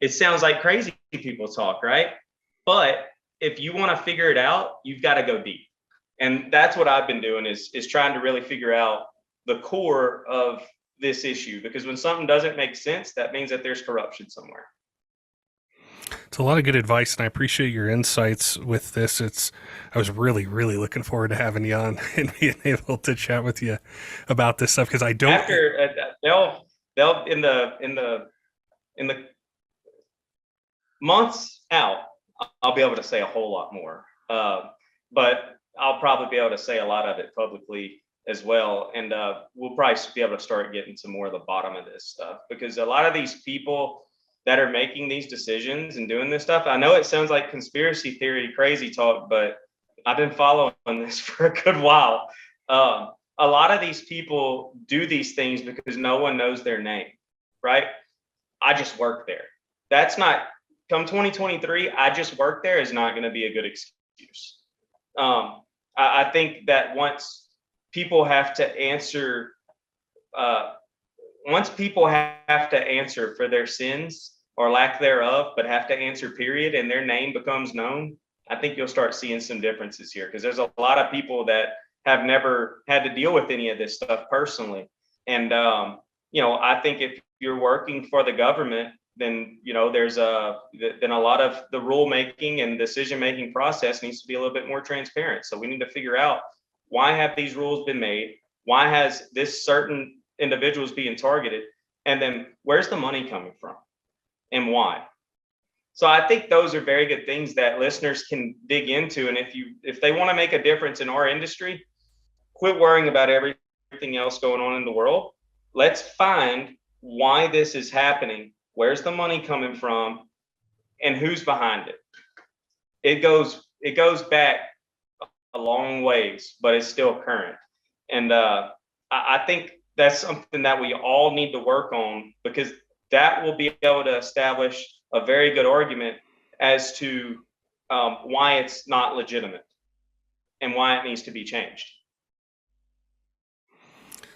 It sounds like crazy people talk, right? But if you want to figure it out, you've got to go deep. And that's what I've been doing is trying to really figure out the core of this issue, because when something doesn't make sense, that means that there's corruption somewhere. It's a lot of good advice, and I appreciate your insights with this. I was really, really looking forward to having you on and being able to chat with you about this stuff, because I don't. After they'll in the months out, I'll be able to say a whole lot more. But I'll probably be able to say a lot of it publicly as well, and we'll probably be able to start getting to more of the bottom of this stuff, because a lot of these people that are making these decisions and doing this stuff, I know it sounds like conspiracy theory crazy talk, but I've been following this for a good while. A lot of these people do these things because no one knows their name, right? I just work there. That's not, come 2023, I just work there is not going to be a good excuse. I think that once people have to answer for their sins or lack thereof, but have to answer period, and their name becomes known, I think you'll start seeing some differences here, because there's a lot of people that have never had to deal with any of this stuff personally. And, I think if you're working for the government, then, there's then a lot of the rulemaking and decision-making process needs to be a little bit more transparent. So we need to figure out, why have these rules been made? Why has this certain individuals being targeted? And then where's the money coming from and why? So I think those are very good things that listeners can dig into. And if they want to make a difference in our industry, quit worrying about everything else going on in the world. Let's find why this is happening. Where's the money coming from and who's behind it? It goes back a long ways, but it's still current. And I think that's something that we all need to work on, because that will be able to establish a very good argument as to why it's not legitimate and why it needs to be changed.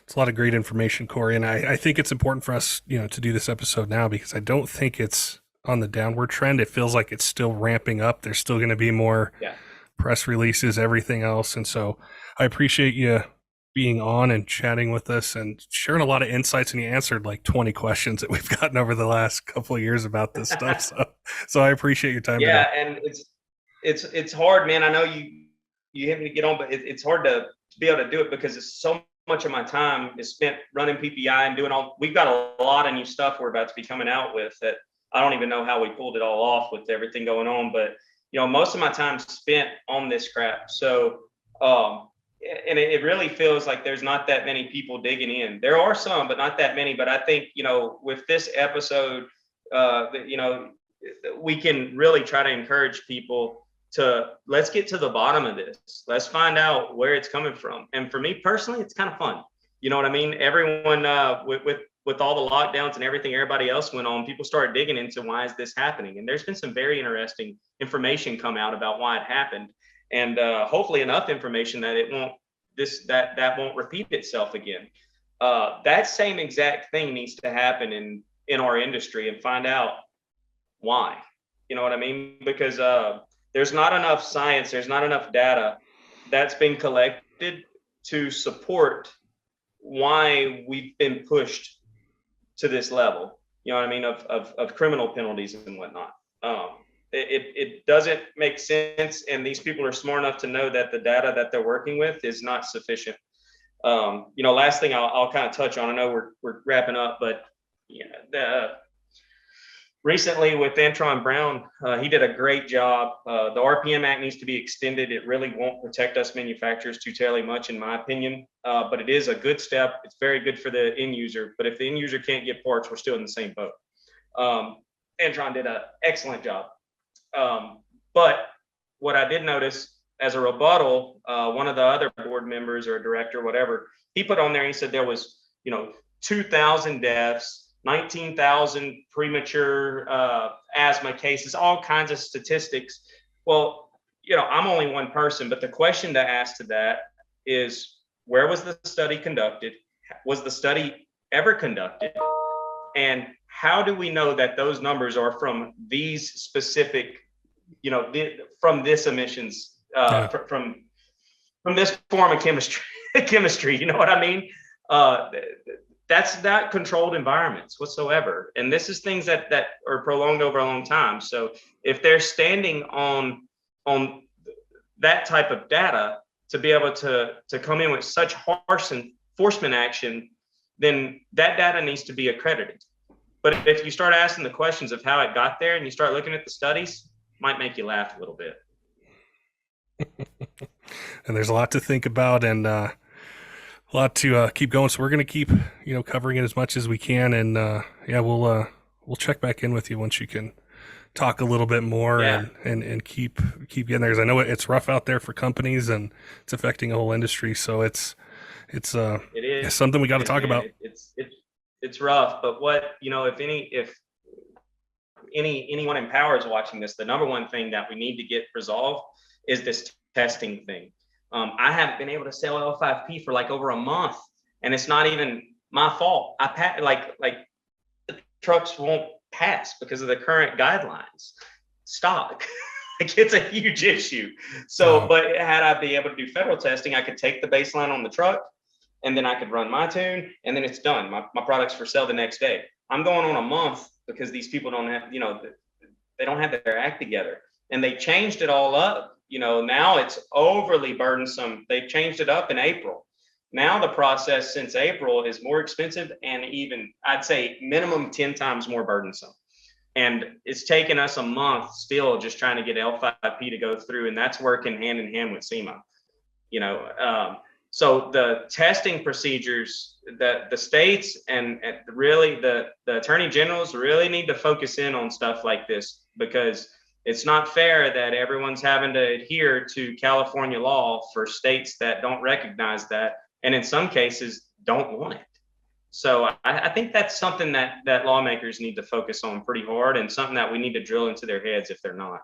It's a lot of great information, Kory, and I think it's important for us, to do this episode now, because I don't think it's on the downward trend. It feels like it's still ramping up. There's still going to be more press releases, everything else. And so I appreciate you being on and chatting with us and sharing a lot of insights, and you answered like 20 questions that we've gotten over the last couple of years about this stuff. So I appreciate your time. Yeah. Today. And it's hard, man. I know you hit me to get on, but it's hard to be able to do it, because it's so much of my time is spent running PPEI and doing we've got a lot of new stuff we're about to be coming out with that I don't even know how we pulled it all off with everything going on. But, most of my time spent on this crap. So, and it really feels like there's not that many people digging in. There are some, but not that many. But I think, with this episode, we can really try to encourage people to, let's get to the bottom of this. Let's find out where it's coming from. And for me personally, it's kind of fun. You know what I mean? Everyone, with all the lockdowns and everything everybody else went on, people started digging into why is this happening. And there's been some very interesting information come out about why it happened. And hopefully enough information that it won't, that won't repeat itself again. That same exact thing needs to happen in our industry, and find out why. You know what I mean? Because there's not enough science, there's not enough data that's been collected to support why we've been pushed to this level, of criminal penalties and whatnot. it doesn't make sense. And these people are smart enough to know that the data that they're working with is not sufficient. Last thing I'll kind of touch on, I know we're wrapping up, but recently with Antron Brown, he did a great job. The RPM Act needs to be extended. It really won't protect us manufacturers too terribly much, in my opinion, but it is a good step. It's very good for the end user, but if the end user can't get parts, we're still in the same boat. Antron did an excellent job. But what I did notice as a rebuttal, one of the other board members or director, whatever, he put on there, he said there was, 2,000 deaths, 19,000 premature asthma cases, all kinds of statistics. Well, I'm only one person, but the question to ask to that is, where was the study conducted? Was the study ever conducted? And how do we know that those numbers are from these specific, from this emissions, from this form of chemistry, you know what I mean? That's not controlled environments whatsoever. And this is things that are prolonged over a long time. So if they're standing on that type of data to be able to come in with such harsh enforcement action, then that data needs to be accredited. But if you start asking the questions of how it got there and you start looking at the studies, it might make you laugh a little bit. And there's a lot to think about and a lot to keep going. So we're going to keep, covering it as much as we can. And we'll check back in with you once you can talk a little bit more and keep getting there. Because I know it's rough out there for companies and it's affecting a whole industry. So it is something we got to talk about. It's rough, but if anyone in power is watching this, the number one thing that we need to get resolved is this testing thing. I haven't been able to sell L5P for like over a month, and it's not even my fault. The trucks won't pass because of the current guidelines. Stock, it's a huge issue. So, But had I be able to do federal testing, I could take the baseline on the truck, and then I could run my tune, and then it's done. My product's for sale the next day. I'm going on a month because these people don't have, they don't have their act together, and they changed it all up. Now it's overly burdensome. They've changed it up in April. Now the process since April is more expensive and even, I'd say, minimum 10 times more burdensome. And it's taken us a month still just trying to get L5P to go through, and that's working hand in hand with SEMA. So the testing procedures that the states and really the attorney generals really need to focus in on stuff like this, because it's not fair that everyone's having to adhere to California law for states that don't recognize that, and in some cases don't want it. So I think that's something that lawmakers need to focus on pretty hard, and something that we need to drill into their heads if they're not.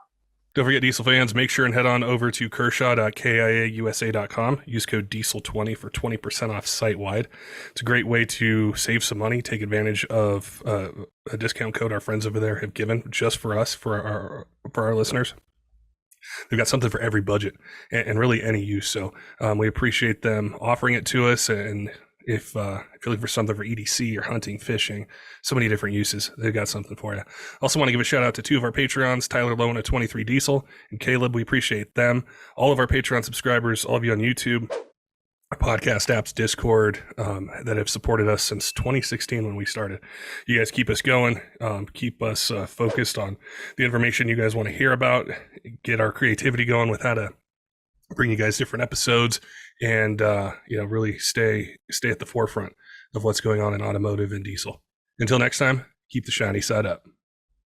Don't forget, diesel fans, make sure and head on over to kershaw.kiausa.com. Use code diesel20 for 20% off site-wide. It's a great way to save some money, take advantage of a discount code our friends over there have given just for us, for our listeners. They've got something for every budget and really any use. So we appreciate them offering it to us. And if you're looking for something for EDC or hunting, fishing, so many different uses, they've got something for you. Also want to give a shout out to two of our Patreons, Tyler Loewen at 23 Diesel and Kaleb. We appreciate them. All of our Patreon subscribers, all of you on YouTube, our podcast apps, Discord, that have supported us since 2016 when we started. You guys keep us going, keep us focused on the information you guys want to hear about, get our creativity going with how to bring you guys different episodes, and really stay at the forefront of what's going on in automotive and diesel. Until next time, keep the shiny side up.